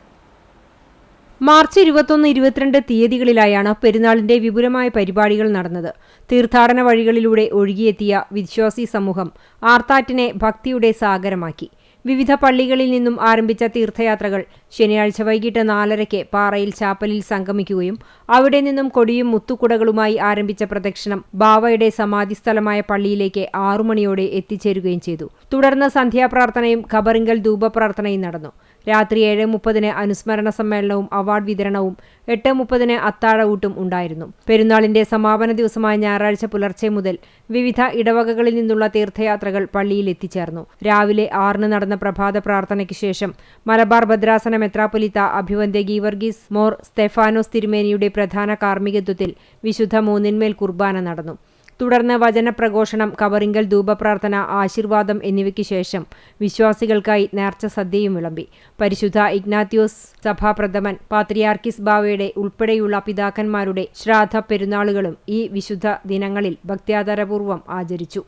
മാർച്ച് 21-22 തീയതികളിലായാണ് പെരുന്നാളിന്റെ വിപുലമായ പരിപാടികൾ നടന്നത്. തീർത്ഥാടന വഴികളിലൂടെ ഒഴുകിയെത്തിയ വിശ്വാസി സമൂഹം ആർത്താറ്റിനെ ഭക്തിയുടെ സാഗരമാക്കി. വിവിധ പള്ളികളിൽ നിന്നും ആരംഭിച്ച തീർത്ഥയാത്രകൾ ശനിയാഴ്ച വൈകിട്ട് 4:30 പാറയിൽ ചാപ്പലിൽ സംഗമിക്കുകയും അവിടെ നിന്നും കൊടിയും മുത്തുകുടകളുമായി ആരംഭിച്ച പ്രദക്ഷിണം ബാവയുടെ സമാധിസ്ഥലമായ പള്ളിയിലേക്ക് 6 മണിയോടെ എത്തിച്ചേരുകയും ചെയ്തു. തുടർന്ന് സന്ധ്യാപ്രാർത്ഥനയും ഖബറിങ്കൽ ധൂപപ്രാർത്ഥനയും നടന്നു. രാത്രി 7:30 അനുസ്മരണ സമ്മേളനവും അവാർഡ് വിതരണവും 8:30 അത്താഴഊട്ടും ഉണ്ടായിരുന്നു. പെരുന്നാളിന്റെ സമാപന ദിവസമായ ഞായറാഴ്ച പുലർച്ചെ മുതൽ വിവിധ ഇടവകകളിൽ നിന്നുള്ള തീർത്ഥയാത്രകൾ പള്ളിയിൽ എത്തിച്ചേർന്നു. രാവിലെ 6 നടന്ന പ്രഭാത പ്രാർത്ഥനയ്ക്ക് ശേഷം മലബാർ ഭദ്രാസന മെത്രാപ്പൊലീത്ത അഭിവന്ദ്യ ഗീവർഗീസ് മോർ സ്തെഫാനോസ് തിരുമേനിയുടെ പ്രധാന കാർമ്മികത്വത്തിൽ വിശുദ്ധ മൂന്നിന്മേൽ കുർബാന നടന്നു. തുടർന്ന് വചനപ്രഘോഷണം, കബറിങ്കൽ ധൂപപ്രാർത്ഥന, ആശീർവാദം എന്നിവയ്ക്ക് ശേഷം വിശ്വാസികൾക്കായി നേർച്ച സദ്യയും വിളമ്പി. പരിശുദ്ധ ഇഗ്നാത്യോസ് സഭാപ്രഥമൻ പാത്രിയാർക്കിസ് ബാവയുടെ ഉൾപ്പെടെയുള്ള പിതാക്കന്മാരുടെ ശ്രാദ്ധ പെരുന്നാളുകളും ഈ വിശുദ്ധ ദിനങ്ങളിൽ ഭക്ത്യാദരപൂർവ്വം ആചരിച്ചു.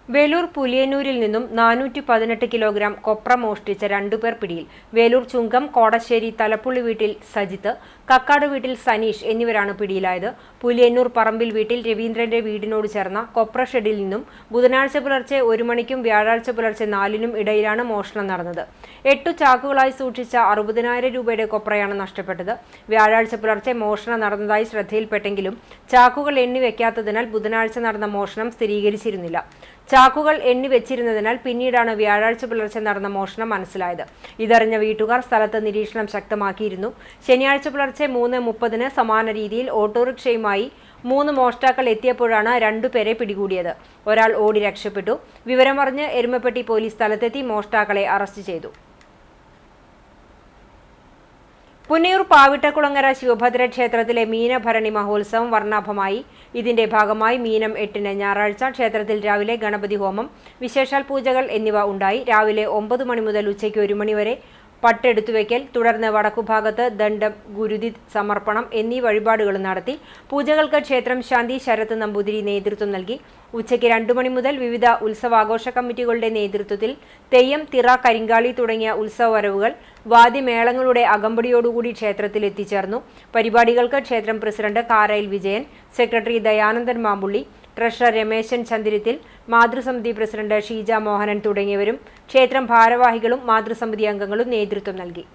വേലൂർ പുലിയന്നൂരിൽ നിന്നും 418 കിലോഗ്രാം കൊപ്ര മോഷ്ടിച്ച 2 പേർ പിടിയിൽ. വേലൂർ ചുങ്കം കോടശ്ശേരി തലപ്പുള്ളി വീട്ടിൽ സജിത്ത്, കക്കാട് വീട്ടിൽ സനീഷ് എന്നിവരാണ് പിടിയിലായത്. പുലിയന്നൂർ പറമ്പിൽ വീട്ടിൽ രവീന്ദ്രന്റെ വീടിനോട് ചേർന്ന കൊപ്ര ഷെഡിൽ നിന്നും ബുധനാഴ്ച പുലർച്ചെ 1 മണിക്കും വ്യാഴാഴ്ച പുലർച്ചെ 4-നും ഇടയിലാണ് മോഷണം നടന്നത്. 8 ചാക്കുകളായി സൂക്ഷിച്ച 60,000 രൂപയുടെ കൊപ്രയാണ് നഷ്ടപ്പെട്ടത്. വ്യാഴാഴ്ച പുലർച്ചെ മോഷണം നടന്നതായി ശ്രദ്ധയിൽപ്പെട്ടെങ്കിലും ചാക്കുകൾ എണ്ണിവെക്കാത്തതിനാൽ ബുധനാഴ്ച നടന്ന മോഷണം സ്ഥിരീകരിച്ചിരുന്നില്ല. ചാക്കുകൾ എണ്ണിവെച്ചിരുന്നതിനാൽ പിന്നീടാണ് വ്യാഴാഴ്ച പുലർച്ചെ നടന്ന മോഷണം മനസ്സിലായത്. ഇതറിഞ്ഞ വീട്ടുകാർ സ്ഥലത്ത് നിരീക്ഷണം ശക്തമാക്കിയിരുന്നു. ശനിയാഴ്ച പുലർച്ചെ 3:30 സമാന രീതിയിൽ ഓട്ടോറിക്ഷയുമായി 3 മോഷ്ടാക്കൾ എത്തിയപ്പോഴാണ് 2 പേരെ പിടികൂടിയത്. ഒരാൾ ഓടി രക്ഷപ്പെട്ടു. വിവരമറിഞ്ഞ് എരുമപ്പെട്ടി പോലീസ് സ്ഥലത്തെത്തി മോഷ്ടാക്കളെ അറസ്റ്റ് ചെയ്തു. പുന്നയൂർ പാവിട്ടക്കുളങ്ങര ശിവഭദ്ര ക്ഷേത്രത്തിലെ മീനഭരണി മഹോത്സവം വർണ്ണാഭമായി. ഇതിന്റെ ഭാഗമായി മീനം 8 ഞായറാഴ്ച ക്ഷേത്രത്തിൽ രാവിലെ ഗണപതി ഹോമം, വിശേഷാൽ പൂജകൾ എന്നിവ ഉണ്ടായി. രാവിലെ 9 മണി മുതൽ ഉച്ചയ്ക്ക് 1 മണി വരെ പട്ടെടുത്തുവെക്കൽ, തുടർന്ന് വടക്കുഭാഗത്ത് ദണ്ഡം, ഗുരുതി സമർപ്പണം എന്നീ വഴിപാടുകൾ നടത്തി. പൂജകൾക്ക് ക്ഷേത്രം ശാന്തി ശരത്ത് നമ്പൂതിരി നേതൃത്വം നൽകി. ഉച്ചയ്ക്ക് 2 മണി മുതൽ വിവിധ ഉത്സവാഘോഷ കമ്മിറ്റികളുടെ നേതൃത്വത്തിൽ തെയ്യം, തിറ, കരിങ്കാളി തുടങ്ങിയ ഉത്സവവരവുകൾ വാദ്യമേളങ്ങളുടെ അകമ്പടിയോടുകൂടി ക്ഷേത്രത്തിൽ എത്തിച്ചേർന്നു. പരിപാടികൾക്ക് ക്ഷേത്രം president Karayil Vijayan, secretary Dayanandan Mampully, treasurer Rameshan Chandirathil, മാതൃസമിതി പ്രസിഡന്റ് ഷീജ മോഹനൻ തുടങ്ങിയവരും ക്ഷേത്രം ഭാരവാഹികളും മാതൃസമിതി അംഗങ്ങളും നേതൃത്വം നൽകി.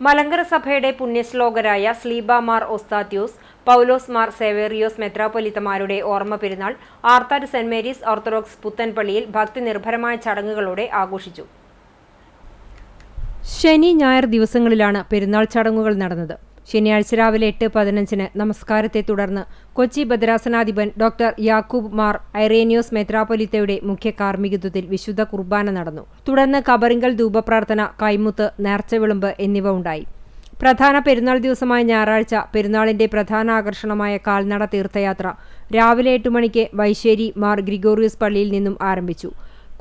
മലങ്കര സഭയുടെ പുണ്യശ്ലോകരായ സ്ലീബ മാർ ഒസ്താത്യോസ്, പൗലോസ് മാർ സേവേറിയോസ് മെത്രാപ്പൊലീത്തമാരുടെ ഓർമ്മ പെരുന്നാൾ ആർത്താറ്റ് സെന്റ് മേരീസ് ഓർത്തഡോക്സ് പുത്തൻപള്ളിയിൽ ഭക്തി നിർഭരമായ ചടങ്ങുകളോടെ ആഘോഷിച്ചു. ശനി, ഞായർ ദിവസങ്ങളിലാണ് പെരുന്നാൾ ചടങ്ങുകൾ നടന്നത്. ശനിയാഴ്ച രാവിലെ 8:15 നമസ്കാരത്തെ തുടർന്ന് കൊച്ചി ഭദ്രാസനാധിപൻ ഡോക്ടർ യാക്കൂബ് മാർ ഐറേനിയോസ് മെത്രാപ്പൊലീത്തയുടെ മുഖ്യ കാർമ്മികത്വത്തിൽ വിശുദ്ധ കുർബാന നടന്നു. തുടർന്ന് കബറിങ്കൽ ധൂപപ്രാർത്ഥന, കൈമുത്ത്, നേർച്ചവിളമ്പ് എന്നിവ ഉണ്ടായി. പ്രധാന പെരുന്നാൾ ദിവസമായ ഞായറാഴ്ച പെരുന്നാളിന്റെ പ്രധാന ആകർഷണമായ കാൽനട തീർത്ഥയാത്ര രാവിലെ 8 മണിക്ക് വൈശ്ശേരി മാർ ഗ്രിഗോറിയസ് പള്ളിയിൽ നിന്നും ആരംഭിച്ചു.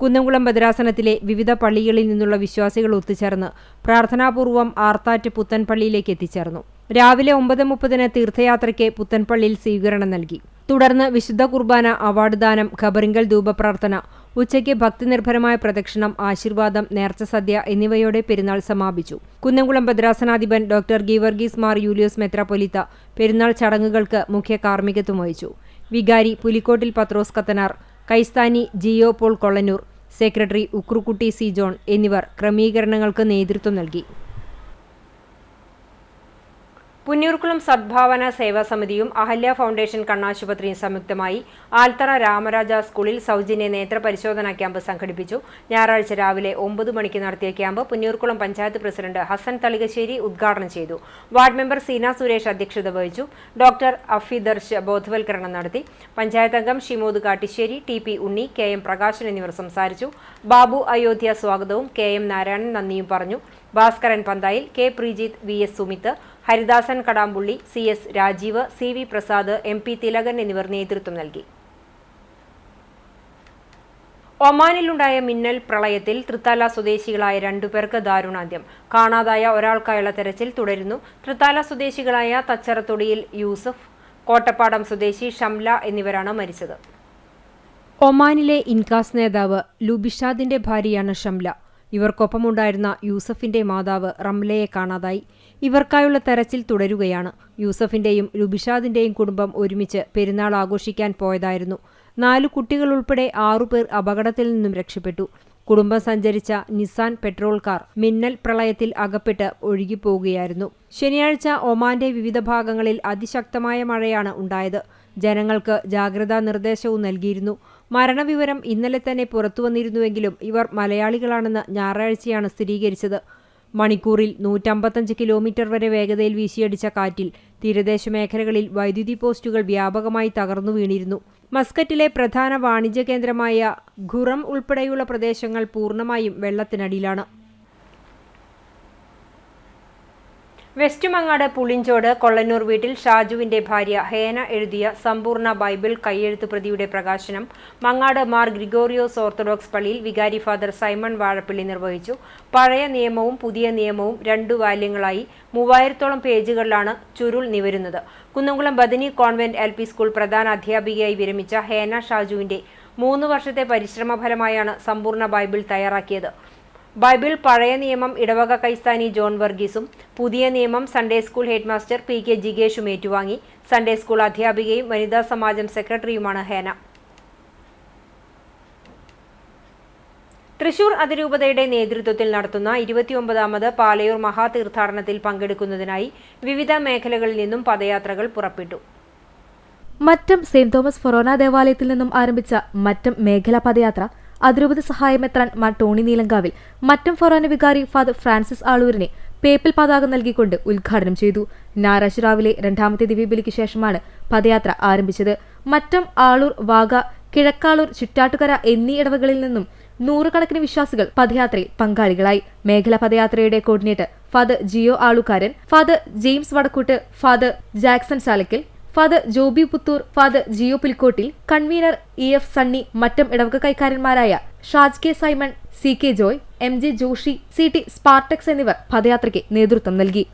കുന്നംകുളം ഭദ്രാസനത്തിലെ വിവിധ പള്ളികളിൽ നിന്നുള്ള വിശ്വാസികൾ ഒത്തുചേർന്ന് പ്രാർത്ഥനാപൂർവ്വം ആർത്താറ്റ് പുത്തൻപള്ളിയിലേക്ക് എത്തിച്ചേർന്നു. രാവിലെ 9:30 തീർത്ഥയാത്രയ്ക്ക് പുത്തൻപള്ളിയിൽ സ്വീകരണം നൽകി. തുടർന്ന് വിശുദ്ധ കുർബാന, അവാർഡ് ദാനം, ഖബറിങ്കൽ ധൂപപ്രാർത്ഥന, ഉച്ചയ്ക്ക് ഭക്തിനിർഭരമായ പ്രദക്ഷിണം, ആശീർവാദം, നേർച്ച സദ്യ എന്നിവയോടെ പെരുന്നാൾ സമാപിച്ചു. കുന്നംകുളം ഭദ്രാസനാധിപൻ ഡോക്ടർ ഗീവർഗീസ് മാർ യൂലിയോസ് മെത്രാപ്പൊലീത്ത പെരുന്നാൾ ചടങ്ങുകൾക്ക് മുഖ്യ കാർമ്മികത്വം വഹിച്ചു. വികാരി പുലിക്കോട്ടിൽ പത്രോസ് കത്തനാർ, കൈസ്ഥാനി Geo Paul Kollannur, secretary Ukrukutty C John എന്നിവർ ക്രമീകരണങ്ങൾക്ക് നേതൃത്വം നൽകി. പുന്നൂർക്കുളം സദ്ഭാവന സേവാ സമിതിയും അഹല്യ ഫൗണ്ടേഷൻ കണ്ണാശുപത്രിയും സംയുക്തമായി ആൽത്തറ രാമരാജ സ്കൂളിൽ സൗജന്യ നേത്ര പരിശോധനാ ക്യാമ്പ് സംഘടിപ്പിച്ചു. ഞായറാഴ്ച രാവിലെ 9 മണിക്ക് നടത്തിയ camp Punnurkulam panchayat president Hassan Thalikassery ഉദ്ഘാടനം ചെയ്തു. വാർഡ് മെമ്പർ സീന സുരേഷ് അധ്യക്ഷത വഹിച്ചു. ഡോക്ടർ അഫിദർഷ് ബോധവൽക്കരണം നടത്തി. പഞ്ചായത്ത് അംഗം ഷിമോദ് കാട്ടിശ്ശേരി, ടി.പി. ഉണ്ണി, കെ.എം. പ്രകാശൻ എന്നിവർ സംസാരിച്ചു. ബാബു അയോധ്യ സ്വാഗതവും കെ.എം. നാരായണൻ നന്ദിയും പറഞ്ഞു. Bhaskaran Panthayil, K. Preejith, VS. Sumith, Haridasan Kadampully, CS. Rajeev, CV. Prasad, MP. Thilakan എന്നിവർ നേതൃത്വം നൽകി. ഒമാനിലുണ്ടായ മിന്നൽ പ്രളയത്തിൽ തൃത്താല സ്വദേശികളായ 2 പേർക്ക് ദാരുണാന്ത്യം. കാണാതായ ഒരാൾക്കായുള്ള തെരച്ചിൽ തുടരുന്നു. തൃത്താല സ്വദേശികളായ തച്ചറത്തൊടിയിൽ യൂസഫ്, കോട്ടപ്പാടം സ്വദേശി ഷംല എന്നിവരാണ് മരിച്ചത്. ഒമാനിലെ ഇൻകാസ് നേതാവ് ലുബിഷാദിന്റെ ഭാര്യയാണ് ഷംല. ഇവർക്കൊപ്പമുണ്ടായിരുന്ന യൂസഫിന്റെ മാതാവ് റംലയെ കാണാതായി. ഇവർക്കായുള്ള തെരച്ചിൽ തുടരുകയാണ്. യൂസഫിന്റെയും ലുബിഷാദിന്റെയും കുടുംബം ഒരുമിച്ച് പെരുന്നാൾ ആഘോഷിക്കാൻ പോയതായിരുന്നു. 4 കുട്ടികൾ ഉൾപ്പെടെ 6 പേർ അപകടത്തിൽ നിന്നും രക്ഷപ്പെട്ടു. കുടുംബം സഞ്ചരിച്ച നിസാൻ പെട്രോൾ കാർ മിന്നൽ പ്രളയത്തിൽ അകപ്പെട്ട് ഒഴുകിപ്പോവുകയായിരുന്നു. ശനിയാഴ്ച ഒമാന്റെ വിവിധ ഭാഗങ്ങളിൽ അതിശക്തമായ മഴയാണ് ഉണ്ടായത്. ജനങ്ങൾക്ക് ജാഗ്രതാ നിർദ്ദേശവും നൽകിയിരുന്നു. മരണവിവരം ഇന്നലെ തന്നെ പുറത്തുവന്നിരുന്നുവെങ്കിലും ഇവർ മലയാളികളാണെന്ന് ഞായറാഴ്ചയാണ് സ്ഥിരീകരിച്ചത്. മണിക്കൂറിൽ 155 കിലോമീറ്റർ വരെ വേഗതയിൽ വീശിയടിച്ച കാറ്റിൽ തീരദേശ മേഖലകളിൽ വൈദ്യുതി പോസ്റ്റുകൾ വ്യാപകമായി തകർന്നു വീണിരുന്നു. മസ്കറ്റിലെ പ്രധാന വാണിജ്യ കേന്ദ്രമായ ഖുറം ഉൾപ്പെടെയുള്ള പ്രദേശങ്ങൾ പൂർണ്ണമായും വെള്ളത്തിനടിയിലാണ്. വെസ്റ്റ് മങ്ങാട് പുളിഞ്ചോട് കൊള്ളന്നൂർ വീട്ടിൽ ഷാജുവിന്റെ ഭാര്യ ഹേന എഴുതിയ സമ്പൂർണ്ണ ബൈബിൾ കയ്യെഴുത്ത് പ്രതിയുടെ പ്രകാശനം മങ്ങാട് മാർ ഗ്രിഗോറിയോസ് ഓർത്തഡോക്സ് പള്ളിയിൽ വികാരി ഫാദർ സൈമൺ വാഴപ്പള്ളി നിർവഹിച്ചു. പഴയ നിയമവും പുതിയ നിയമവും 2 വാല്യങ്ങളായി 3000-ഓളം പേജുകളിലാണ് ചുരുൾ നിവരുന്നത്. Kunnamkulam Bethany convent LP school പ്രധാന അധ്യാപികയായി വിരമിച്ച ഹേന ഷാജുവിന്റെ 3 വർഷത്തെ പരിശ്രമഫലമായാണ് സമ്പൂർണ്ണ ബൈബിൾ തയ്യാറാക്കിയത്. ബൈബിൾ പഴയ നിയമം ഇടവക കൈസ്ഥാനി ജോൺ വർഗീസും പുതിയ നിയമം സൺഡേ സ്കൂൾ ഹെഡ്മാസ്റ്റർ P.K. ജിഗേഷും ഏറ്റുവാങ്ങി. സൺഡേ സ്കൂൾ അധ്യാപികയും വനിതാ സമാജം സെക്രട്ടറിയുമാണ് ഹേന. തൃശൂർ അതിരൂപതയുടെ നേതൃത്വത്തിൽ നടത്തുന്ന 29ാമത് പാലയൂർ മഹാതീർത്ഥാടനത്തിൽ പങ്കെടുക്കുന്നതിനായി വിവിധ മേഖലകളിൽ നിന്നും പദയാത്രകൾ പുറപ്പെട്ടു. മറ്റം സെന്റ് തോമസ് ഫൊറോന ദേവാലയത്തിൽ നിന്നും ആരംഭിച്ച മറ്റം മേഖലാ പദയാത്ര അതിരൂപത സഹായമെത്രാൻ മാർ ടോണി നീലങ്കാവിൽ മറ്റം ഫൊറോന വികാരി ഫാദർ ഫ്രാൻസിസ് ആളൂരിനെ പേപ്പിൽ പതാക നൽകിക്കൊണ്ട് ഉദ്ഘാടനം ചെയ്തു. ഞായറാഴ്ച രാവിലെ 2ാമത്തെ ദിവ്യബലിക്ക് ശേഷമാണ് പദയാത്ര ആരംഭിച്ചത്. മറ്റം, ആളൂർ, വാഗ, കിഴക്കാളൂർ, ചുറ്റാട്ടുകര എന്നീ ഇടവകളിൽ നിന്നും 100 കണക്കിന് വിശ്വാസികൾ പദയാത്രയിൽ പങ്കാളികളായി. മേഖലാ പദയാത്രയുടെ coordinator father Geo Alukaran, father James Vadakkoot, father Jackson Salakkal, father Joby Puthur, father Geo Pulikkottil, convener EF Sunny, Mattam ഇടവക കൈക്കാരന്മാരായ Shaj K Simon, CK Joy, MJ Joshi, CT Spartacus എന്നിവർ പദയാത്രയ്ക്ക് നേതൃത്വം നൽകി.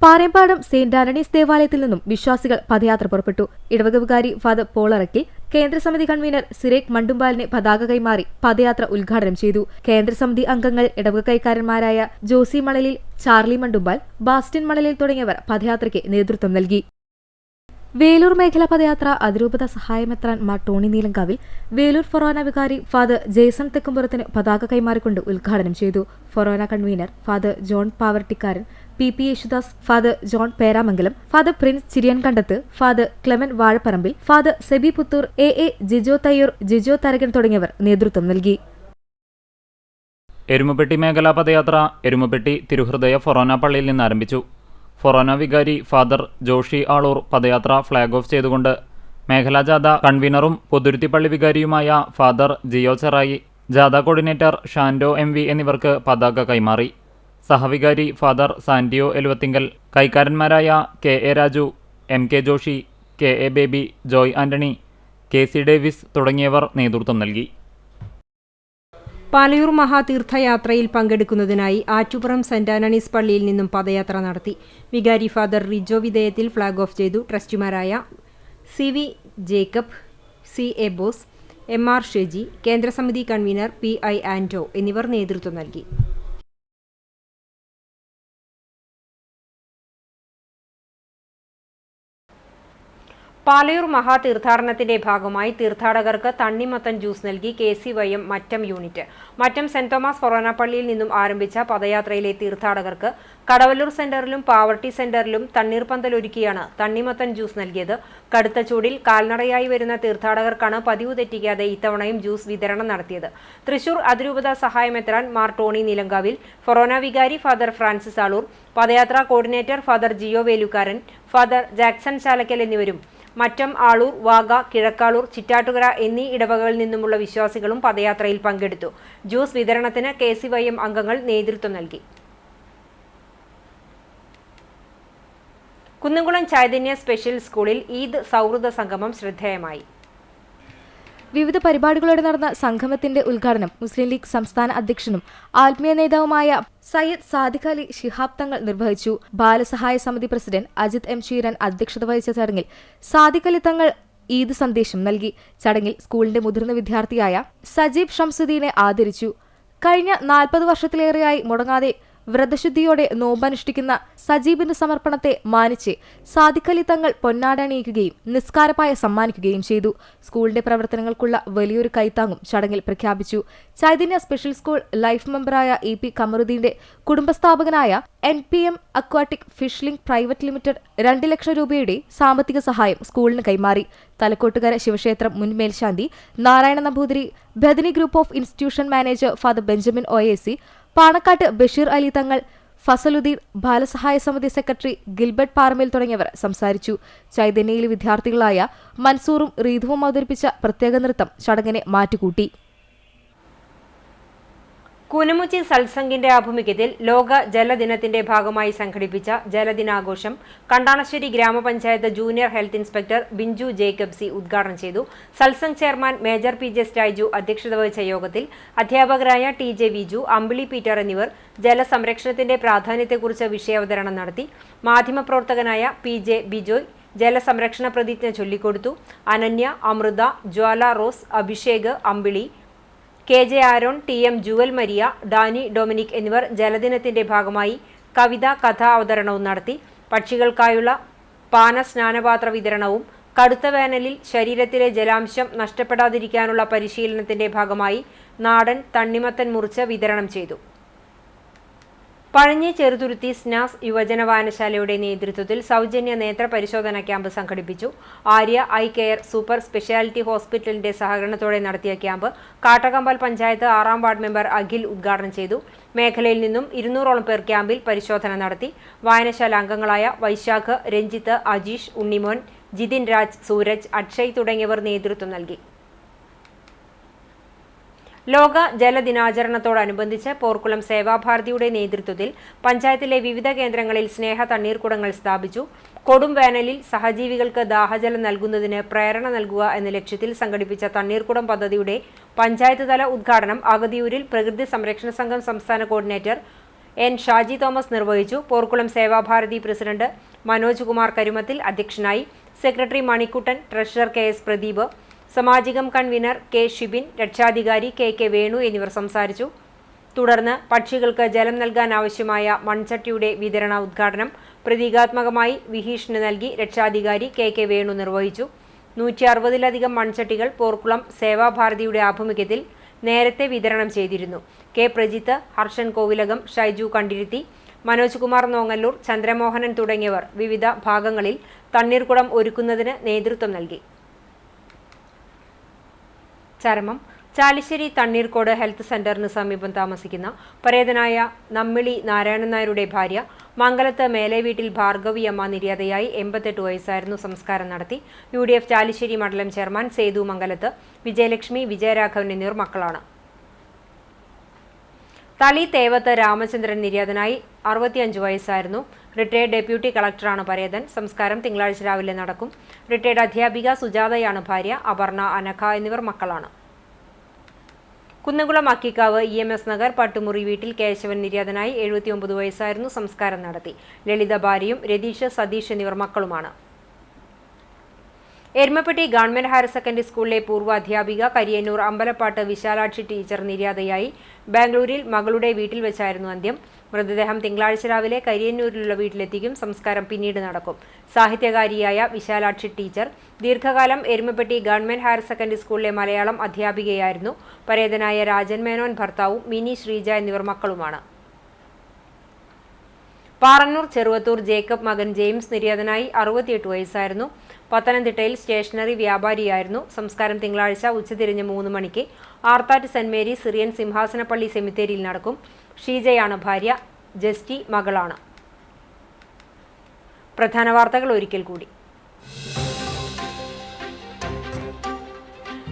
പാറേമ്പാടം സെന്റ് ആന്റണീസ് ദേവാലയത്തിൽ നിന്നും വിശ്വാസികൾ പദയാത്ര പുറപ്പെട്ടു. ഇടവക വികാരി ഫാദർ പോളറക്കിൽ കേന്ദ്രസമിതി കൺവീനർ സിറേഖ് മണ്ടുമ്പാലിനെ പതാക കൈമാറി പദയാത്ര ഉദ്ഘാടനം ചെയ്തു. കേന്ദ്രസമിതി അംഗങ്ങൾ ഇടവക കൈക്കാരന്മാരായ ജോസി മണലിൽ, ചാർലി മണ്ടുമ്പാൽ, ബാസ്റ്റിൻ മണലിൽ തുടങ്ങിയവർ പദയാത്രയ്ക്ക് നേതൃത്വം നൽകി. വേലൂർ മേഖലാ പദയാത്ര അതിരൂപത സഹായമെത്രാൻ മാർ ടോണി നീലങ്കാവിൽ വേലൂർ ഫൊറോന വികാരി ഫാദർ ജേസൺ തെക്കുംപുറത്തിന് പതാക കൈമാറിക്കൊണ്ട് ഉദ്ഘാടനം ചെയ്തു. Forane convener father John Pavarttikaran, PP Yesudas, father John Peramangalam, father Prince Chiriyankandath, father Clemen Vazhapparambil, father Seby Puthur, AA Jijo Thayyur, Jijo Tharakan തുടങ്ങിയവർ നേതൃത്വം നൽകി. എരുമപ്പെട്ടി മേഖലാ പദയാത്ര എരുമപ്പെട്ടി തിരുഹൃദയ ഫൊറോന പള്ളിയിൽ നിന്ന് ആരംഭിച്ചു. ഫൊറോന വികാരി ഫാദർ ജോഷി ആളൂർ പദയാത്ര ഫ്ളാഗ് ഓഫ് ചെയ്തുകൊണ്ട് മേഖലാ ജാഥ കൺവീനറും പൊതുരുത്തിപ്പള്ളി വികാരിയുമായ ഫാദർ ജിയോ ചെറായി, ജാഥ കോർഡിനേറ്റർ ഷാൻഡോ MV എന്നിവർക്ക് പതാക കൈമാറി. സഹവികാരി ഫാദർ സാന്റിയോ എലുവത്തിങ്കൽ, കൈക്കാരന്മാരായ KA Raju, MK Joshi, KA Baby, Joy Antony, KC Davis തുടങ്ങിയവർ നേതൃത്വം നൽകി. പാലയൂർ മഹാതീർത്ഥയാത്രയിൽ പങ്കെടുക്കുന്നതിനായി ആറ്റുപുറം സെന്റ് ആന്റണീസ് പള്ളിയിൽ നിന്നും പദയാത്ര നടത്തി. വികാരി father Rijo Vidheyathil flag off ചെയ്തു. ട്രസ്റ്റിമാരായ CV Jacob, CA Bose, MR Sheji, കേന്ദ്രസമിതി കൺവീനർ PI ആന്റോ എന്നിവർ നേതൃത്വം നൽകി. പാലയൂർ മഹാതീർത്ഥാടനത്തിന്റെ ഭാഗമായി തീർത്ഥാടകർക്ക് തണ്ണിമത്തൻ ജ്യൂസ് നൽകി KCYM Mattam unit. Mattam Saint Thomas forane പള്ളിയിൽ നിന്നും ആരംഭിച്ച പദയാത്രയിലെ തീർത്ഥാടകർക്ക് കടവല്ലൂർ സെന്ററിലും പാവർട്ടി സെന്ററിലും തണ്ണീർപന്തലൊരുക്കിയാണ് തണ്ണിമത്തൻ ജ്യൂസ് നൽകിയത്. കടുത്ത ചൂടിൽ കാൽനടയായി വരുന്ന തീർത്ഥാടകർക്കാണ് പതിവ് തെറ്റിക്കാതെ ഇത്തവണയും ജ്യൂസ് വിതരണം നടത്തിയത്. തൃശൂർ അതിരൂപത സഹായമെത്രാൻ മാർ ടോണി നീലങ്കാവിൽ, ഫൊറോന വികാരി ഫാദർ ഫ്രാൻസിസ് ആളൂർ, പദയാത്രാ coordinator father Geo Velukkaran, father Jackson Chalakkal എന്നിവരും മറ്റം, ആളൂർ, വാഗ, കിഴക്കാളൂർ, ചിറ്റാറ്റുകര എന്നീ ഇടവകകളിൽ നിന്നുമുള്ള വിശ്വാസികളും പദയാത്രയിൽ പങ്കെടുത്തു. ജ്യൂസ് വിതരണത്തിന് KCYM അംഗങ്ങൾ നേതൃത്വം നൽകി. കുന്നംകുളം ചൈതന്യ സ്പെഷ്യൽ സ്കൂളിൽ ഈദ് സൗഹൃദ സംഗമം ശ്രദ്ധേയമായി. വിവിധ പരിപാടികളോടെ നടന്ന സംഗമത്തിന്റെ ഉദ്ഘാടനം മുസ്ലിം ലീഗ് സംസ്ഥാന അധ്യക്ഷനും ആത്മീയ നേതാവുമായ സയ്യിദ് സാദിഖ് അലി ശിഹാബ് തങ്ങൾ നിർവഹിച്ചു. ബാലസഹായ സമിതി പ്രസിഡന്റ് അജിത് M ഷീരൻ അധ്യക്ഷത വഹിച്ച ചടങ്ങിൽ സാദിഖ് അലി തങ്ങൾ ഈദ് സന്ദേശം നൽകി. ചടങ്ങിൽ സ്കൂളിന്റെ മുതിർന്ന വിദ്യാർത്ഥിയായ സജീബ് ഷംസുദ്ദീനെ ആദരിച്ചു. കഴിഞ്ഞ 40 വർഷത്തിലേറെയായി മുടങ്ങാതെ വ്രതശുദ്ധിയോടെ നോമ്പനുഷ്ഠിക്കുന്ന സജീബിന്റെ സമർപ്പണത്തെ മാനിച്ച് സാദിഖ് അലി തങ്ങൾ പൊന്നാടണിയിക്കുകയും നിസ്കാരപ്പായ സമ്മാനിക്കുകയും ചെയ്തു. സ്കൂളിന്റെ പ്രവർത്തനങ്ങൾക്കുള്ള വലിയൊരു കൈത്താങ്ങും ചടങ്ങിൽ പ്രഖ്യാപിച്ചു. ചൈതന്യ സ്പെഷ്യൽ സ്കൂൾ ലൈഫ് മെമ്പറായ EP കമറുദ്ദീന്റെ കുടുംബസ്ഥാപകനായ NPM aquatic fish link private limited 2 lakh രൂപയുടെ സാമ്പത്തിക സഹായം സ്കൂളിന് കൈമാറി. തലക്കോട്ടുകര ശിവക്ഷേത്രം മുൻ മേൽശാന്തി Narayana Namboothiri, Bethany group of institution manager father Benjamin OAC, Panakkad Basheer Ali Thangal, Fazaluddin, ബാലസഹായ സമിതി സെക്രട്ടറി ഗിൽബർട്ട് പാറമേൽ തുടങ്ങിയവർ സംസാരിച്ചു. ചൈതന്യയിലെ വിദ്യാർത്ഥികളായ മൻസൂറും റീതുവും അവതരിപ്പിച്ച പ്രത്യേക നൃത്തം ചടങ്ങിനെ മാറ്റുകൂട്ടി. കൂനമുച്ചി സത്സംഗിന്റെ ആഭിമുഖ്യത്തിൽ ലോക ജലദിനത്തിന്റെ ഭാഗമായി സംഘടിപ്പിച്ച ജലദിനാഘോഷം കണ്ടാണശ്ശേരി ഗ്രാമപഞ്ചായത്ത് junior health inspector Binju Jacob C ഉദ്ഘാടനം ചെയ്തു. Satsang chairman major PJ Staiju അധ്യക്ഷത വഹിച്ച യോഗത്തിൽ അധ്യാപകരായ TJ വിജു, അമ്പിളി പീറ്റർ എന്നിവർ ജലസംരക്ഷണത്തിന്റെ പ്രാധാന്യത്തെക്കുറിച്ച് വിഷയാവതരണം നടത്തി. മാധ്യമപ്രവർത്തകനായ PJ ബിജോയ് ജലസംരക്ഷണ പ്രതിജ്ഞ ചൊല്ലിക്കൊടുത്തു. അനന്യ, അമൃത, ജ്വാല റോസ്, അഭിഷേക്, അമ്പിളി, KJ ആരോൺ, TM ജുവൽ മരിയ, ഡാനി ഡൊമിനിക് എന്നിവർ ജലദിനത്തിന്റെ ഭാഗമായി കവിത, കഥാ അവതരണവും നടത്തി. പക്ഷികൾക്കായുള്ള പാന സ്നാനപാത്ര വിതരണവും കടുത്ത വേനലിൽ ശരീരത്തിലെ ജലാംശം നഷ്ടപ്പെടാതിരിക്കാനുള്ള പരിശീലനത്തിന്റെ ഭാഗമായി നാടൻ തണ്ണിമത്തൻ മുറിച്ച് വിതരണം ചെയ്തു. പഴഞ്ഞി ചെറുതുരുത്തി സ്നാസ് യുവജന വായനശാലയുടെ നേതൃത്വത്തിൽ സൗജന്യ നേത്ര പരിശോധന ക്യാമ്പ് സംഘടിപ്പിച്ചു. Arya eye care super speciality ഹോസ്പിറ്റലിന്റെ സഹകരണത്തോടെ നടത്തിയ ക്യാമ്പ് കാട്ടകമ്പൽ പഞ്ചായത്ത് 6ാം വാർഡ് മെമ്പർ അഖിൽ ഉദ്ഘാടനം ചെയ്തു. മേഖലയിൽ നിന്നും 200ഓളം പേർ ക്യാമ്പിൽ പരിശോധന നടത്തി. വായനശാല അംഗങ്ങളായ വൈശാഖ്, രഞ്ജിത്ത്, അജീഷ്, ഉണ്ണിമോൻ, ജിതിൻ രാജ്, സൂരജ്, അക്ഷയ് തുടങ്ങിയവർ നേതൃത്വം നൽകി. ലോക ജലദിനാചരണത്തോടനുബന്ധിച്ച് പോർക്കുളം സേവാഭാരതിയുടെ നേതൃത്വത്തിൽ പഞ്ചായത്തിലെ വിവിധ കേന്ദ്രങ്ങളിൽ സ്നേഹ തണ്ണീർക്കുടങ്ങൾ സ്ഥാപിച്ചു. കൊടും വേനലിൽ സഹജീവികൾക്ക് ദാഹജലം നൽകുന്നതിന് പ്രേരണ നൽകുക എന്ന ലക്ഷ്യത്തിൽ സംഘടിപ്പിച്ച തണ്ണീർക്കുടം പദ്ധതിയുടെ പഞ്ചായത്ത് തല ഉദ്ഘാടനം അഗതിയൂരിൽ പ്രകൃതി സംരക്ഷണ സംഘം സംസ്ഥാന കോർഡിനേറ്റർ N ഷാജി തോമസ് നിർവഹിച്ചു. പോർക്കുളം സേവാഭാരതി പ്രസിഡന്റ് മനോജ് കുമാർ കരുമത്തിൽ അധ്യക്ഷനായി. Secretary Manikuttan, treasurer KS Pradeep, സമാജികം കൺവീനർ K ഷിബിൻ, രക്ഷാധികാരി KK വേണു എന്നിവർ സംസാരിച്ചു. തുടർന്ന് പക്ഷികൾക്ക് ജലം നൽകാൻ ആവശ്യമായ മൺചട്ടിയുടെ വിതരണ ഉദ്ഘാടനം പ്രതീകാത്മകമായി വിഹീഷിന് നൽകി രക്ഷാധികാരി KK വേണു നിർവഹിച്ചു. 160-ലധികം മൺചട്ടികൾ പോർക്കുളം സേവാഭാരതിയുടെ ആഭിമുഖ്യത്തിൽ നേരത്തെ വിതരണം ചെയ്തിരുന്നു. K പ്രജിത്ത്, ഹർഷൻ കോവിലകം, ഷൈജു കണ്ടിരുത്തി, മനോജ് കുമാർ നോങ്ങല്ലൂർ, ചന്ദ്രമോഹനൻ തുടങ്ങിയവർ വിവിധ ഭാഗങ്ങളിൽ തണ്ണീർക്കുടം ഒരുക്കുന്നതിന് നേതൃത്വം നൽകി. ചരമം ചാലിശ്ശേരി തണ്ണീർക്കോട് ഹെൽത്ത് സെന്ററിന് സമീപം താമസിക്കുന്ന പരേതനായ നമ്മിളി നാരായണൻ നായരുടെ ഭാര്യ മംഗലത്ത് മേലെ വീട്ടിൽ ഭാർഗവിയമ്മ നിര്യാതയായി 88 വയസ്സായിരുന്നു. സംസ്കാരം നടത്തി. UDF ചാലിശ്ശേരി മണ്ഡലം ചെയർമാൻ സേതു മംഗലത്ത്, വിജയലക്ഷ്മി, വിജയരാഘവൻ എന്നിവർ മക്കളാണ്. തളി തേവത്ത് രാമചന്ദ്രൻ നിര്യാതനായി 65 വയസ്സായിരുന്നു. റിട്ടയർഡ് ഡെപ്യൂട്ടി കളക്ടറാണ് പരേതൻ. സംസ്കാരം തിങ്കളാഴ്ച രാവിലെ നടക്കും. റിട്ടയർഡ് അധ്യാപിക സുജാതയാണ് ഭാര്യ. അപർണ, അനഘ എന്നിവർ മക്കളാണ്. കുന്നംകുളം അക്കിക്കാവ് EMS നഗർ പട്ടുമുറി വീട്ടിൽ കേശവൻ നിര്യാതനായി 79 വയസ്സായിരുന്നു. സംസ്കാരം നടത്തി. ലളിത ഭാര്യയും രതീഷ്, സതീഷ് എന്നിവർ മക്കളുമാണ്. എരുമപ്പെട്ടി ഗവൺമെന്റ് ഹയർ സെക്കൻഡറി സ്കൂളിലെ പൂർവ്വ അധ്യാപിക കരിയന്നൂർ അമ്പലപ്പാട്ട് വിശാലാക്ഷി ടീച്ചർ നിര്യാതയായി. ബാംഗ്ലൂരിൽ മകളുടെ വീട്ടിൽ വെച്ചായിരുന്നു അന്ത്യം. മൃതദേഹം തിങ്കളാഴ്ച രാവിലെ കരിയന്നൂരിലുള്ള വീട്ടിലെത്തിക്കും. സംസ്കാരം പിന്നീട് നടക്കും. സാഹിത്യകാരിയായ വിശാലാക്ഷി ടീച്ചർ ദീർഘകാലം എരുമപ്പെട്ടി ഗവൺമെന്റ് ഹയർ സെക്കൻഡറി സ്കൂളിലെ മലയാളം അധ്യാപികയായിരുന്നു. പരേതനായ രാജൻ മേനോൻ ഭർത്താവും മിനി ശ്രീജ എന്നിവർ മക്കളുമാണ്. പാറന്നൂർ ചെറുവത്തൂർ ജേക്കബ് മകൻ ജെയിംസ് നിര്യാതനായി. 68 വയസ്സായിരുന്നു. പത്തനംതിട്ടയിൽ സ്റ്റേഷനറി വ്യാപാരിയായിരുന്നു. സംസ്കാരം തിങ്കളാഴ്ച ഉച്ചതിരിഞ്ഞ് 3 മണിക്ക് ആർത്താറ്റ് സെന്റ് മേരി സിറിയൻ സിംഹാസനപ്പള്ളി സെമിത്തേരിയിൽ നടക്കും. ഷീജയാണ് ഭാര്യ. ജസ്റ്റി മകളാണ്. പ്രധാന വാർത്തകൾ ഒരിക്കൽ കൂടി.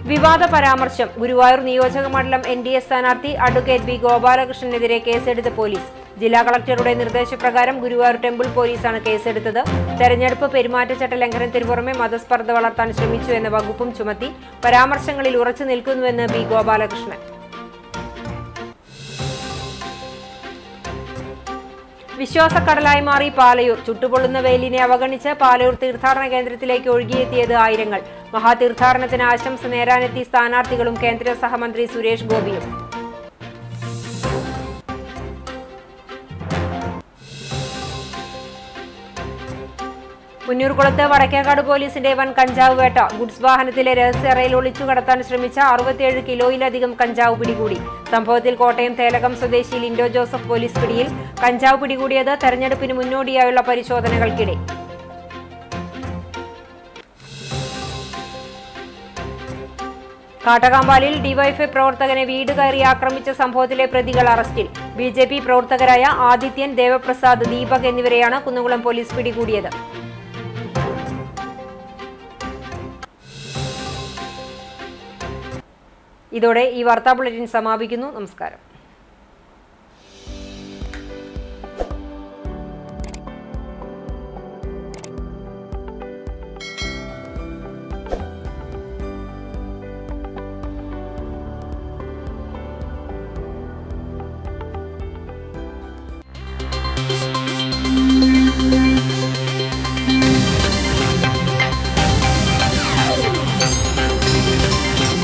വിവാദ പരാമർശം. ഗുരുവായൂർ നിയോജക മണ്ഡലം NDA സ്ഥാനാർത്ഥി അഡ്വക്കേറ്റ് B. ഗോപാലകൃഷ്ണനെതിരെ കേസെടുത്ത പോലീസ്. ജില്ലാ കളക്ടറുടെ നിർദ്ദേശപ്രകാരം ഗുരുവായൂർ ടെമ്പിൾ പോലീസാണ് കേസെടുത്തത്. തെരഞ്ഞെടുപ്പ് പെരുമാറ്റച്ചട്ട ലംഘനത്തിന് പുറമെ മതസ്പർദ്ധ വളർത്താൻ ശ്രമിച്ചു എന്ന വകുപ്പും ചുമത്തി. പരാമർശങ്ങളിൽ ഉറച്ചു നിൽക്കുന്നുവെന്ന് B. ഗോപാലകൃഷ്ണൻ. വിശ്വാസക്കടലായി മാറി പാലയൂർ. ചുട്ടുപൊള്ളുന്ന വെയിലിനെ അവഗണിച്ച് പാലയൂർ തീർത്ഥാടന കേന്ദ്രത്തിലേക്ക് ഒഴുകിയെത്തിയത് ആയിരങ്ങൾ. മഹാതീർത്ഥാടനത്തിന് ആശംസ നേരാനെത്തി സ്ഥാനാർത്ഥികളും കേന്ദ്ര സഹമന്ത്രി സുരേഷ് ഗോപിയും. പുന്നൂർകുളത്ത് വടക്കേക്കാട് പോലീസിന്റെ വൻ കഞ്ചാവ് വേട്ട. ഗുഡ്സ് വാഹനത്തിലെ രഹസ്യ റെയിൽ ഒളിച്ചു കടത്താൻ ശ്രമിച്ച 67 കിലോയിലധികം കഞ്ചാവ് പിടികൂടി. സംഭവത്തിൽ കോട്ടയം തേലകം സ്വദേശി ലിൻഡോ ജോസഫ് പോലീസ് പിടിയിൽ. കഞ്ചാവ് പിടികൂടിയത് തെരഞ്ഞെടുപ്പിന് മുന്നോടിയായുള്ള പരിശോധനകൾക്കിടെ. കാട്ടകാമ്പാലിൽ ഡിവൈഎഫ്ഐ പ്രവർത്തകനെ വീട് കയറി ആക്രമിച്ച സംഭവത്തിലെ പ്രതികൾ അറസ്റ്റിൽ. BJP പ്രവർത്തകരായ ആദിത്യൻ, ദേവപ്രസാദ്, ദീപക് എന്നിവരെയാണ് കുന്നംകുളം പോലീസ് പിടികൂടിയത്. ഇതോടെ ഈ വാർത്താ ബുള്ളറ്റിൻ സമാപിക്കുന്നു. നമസ്കാരം.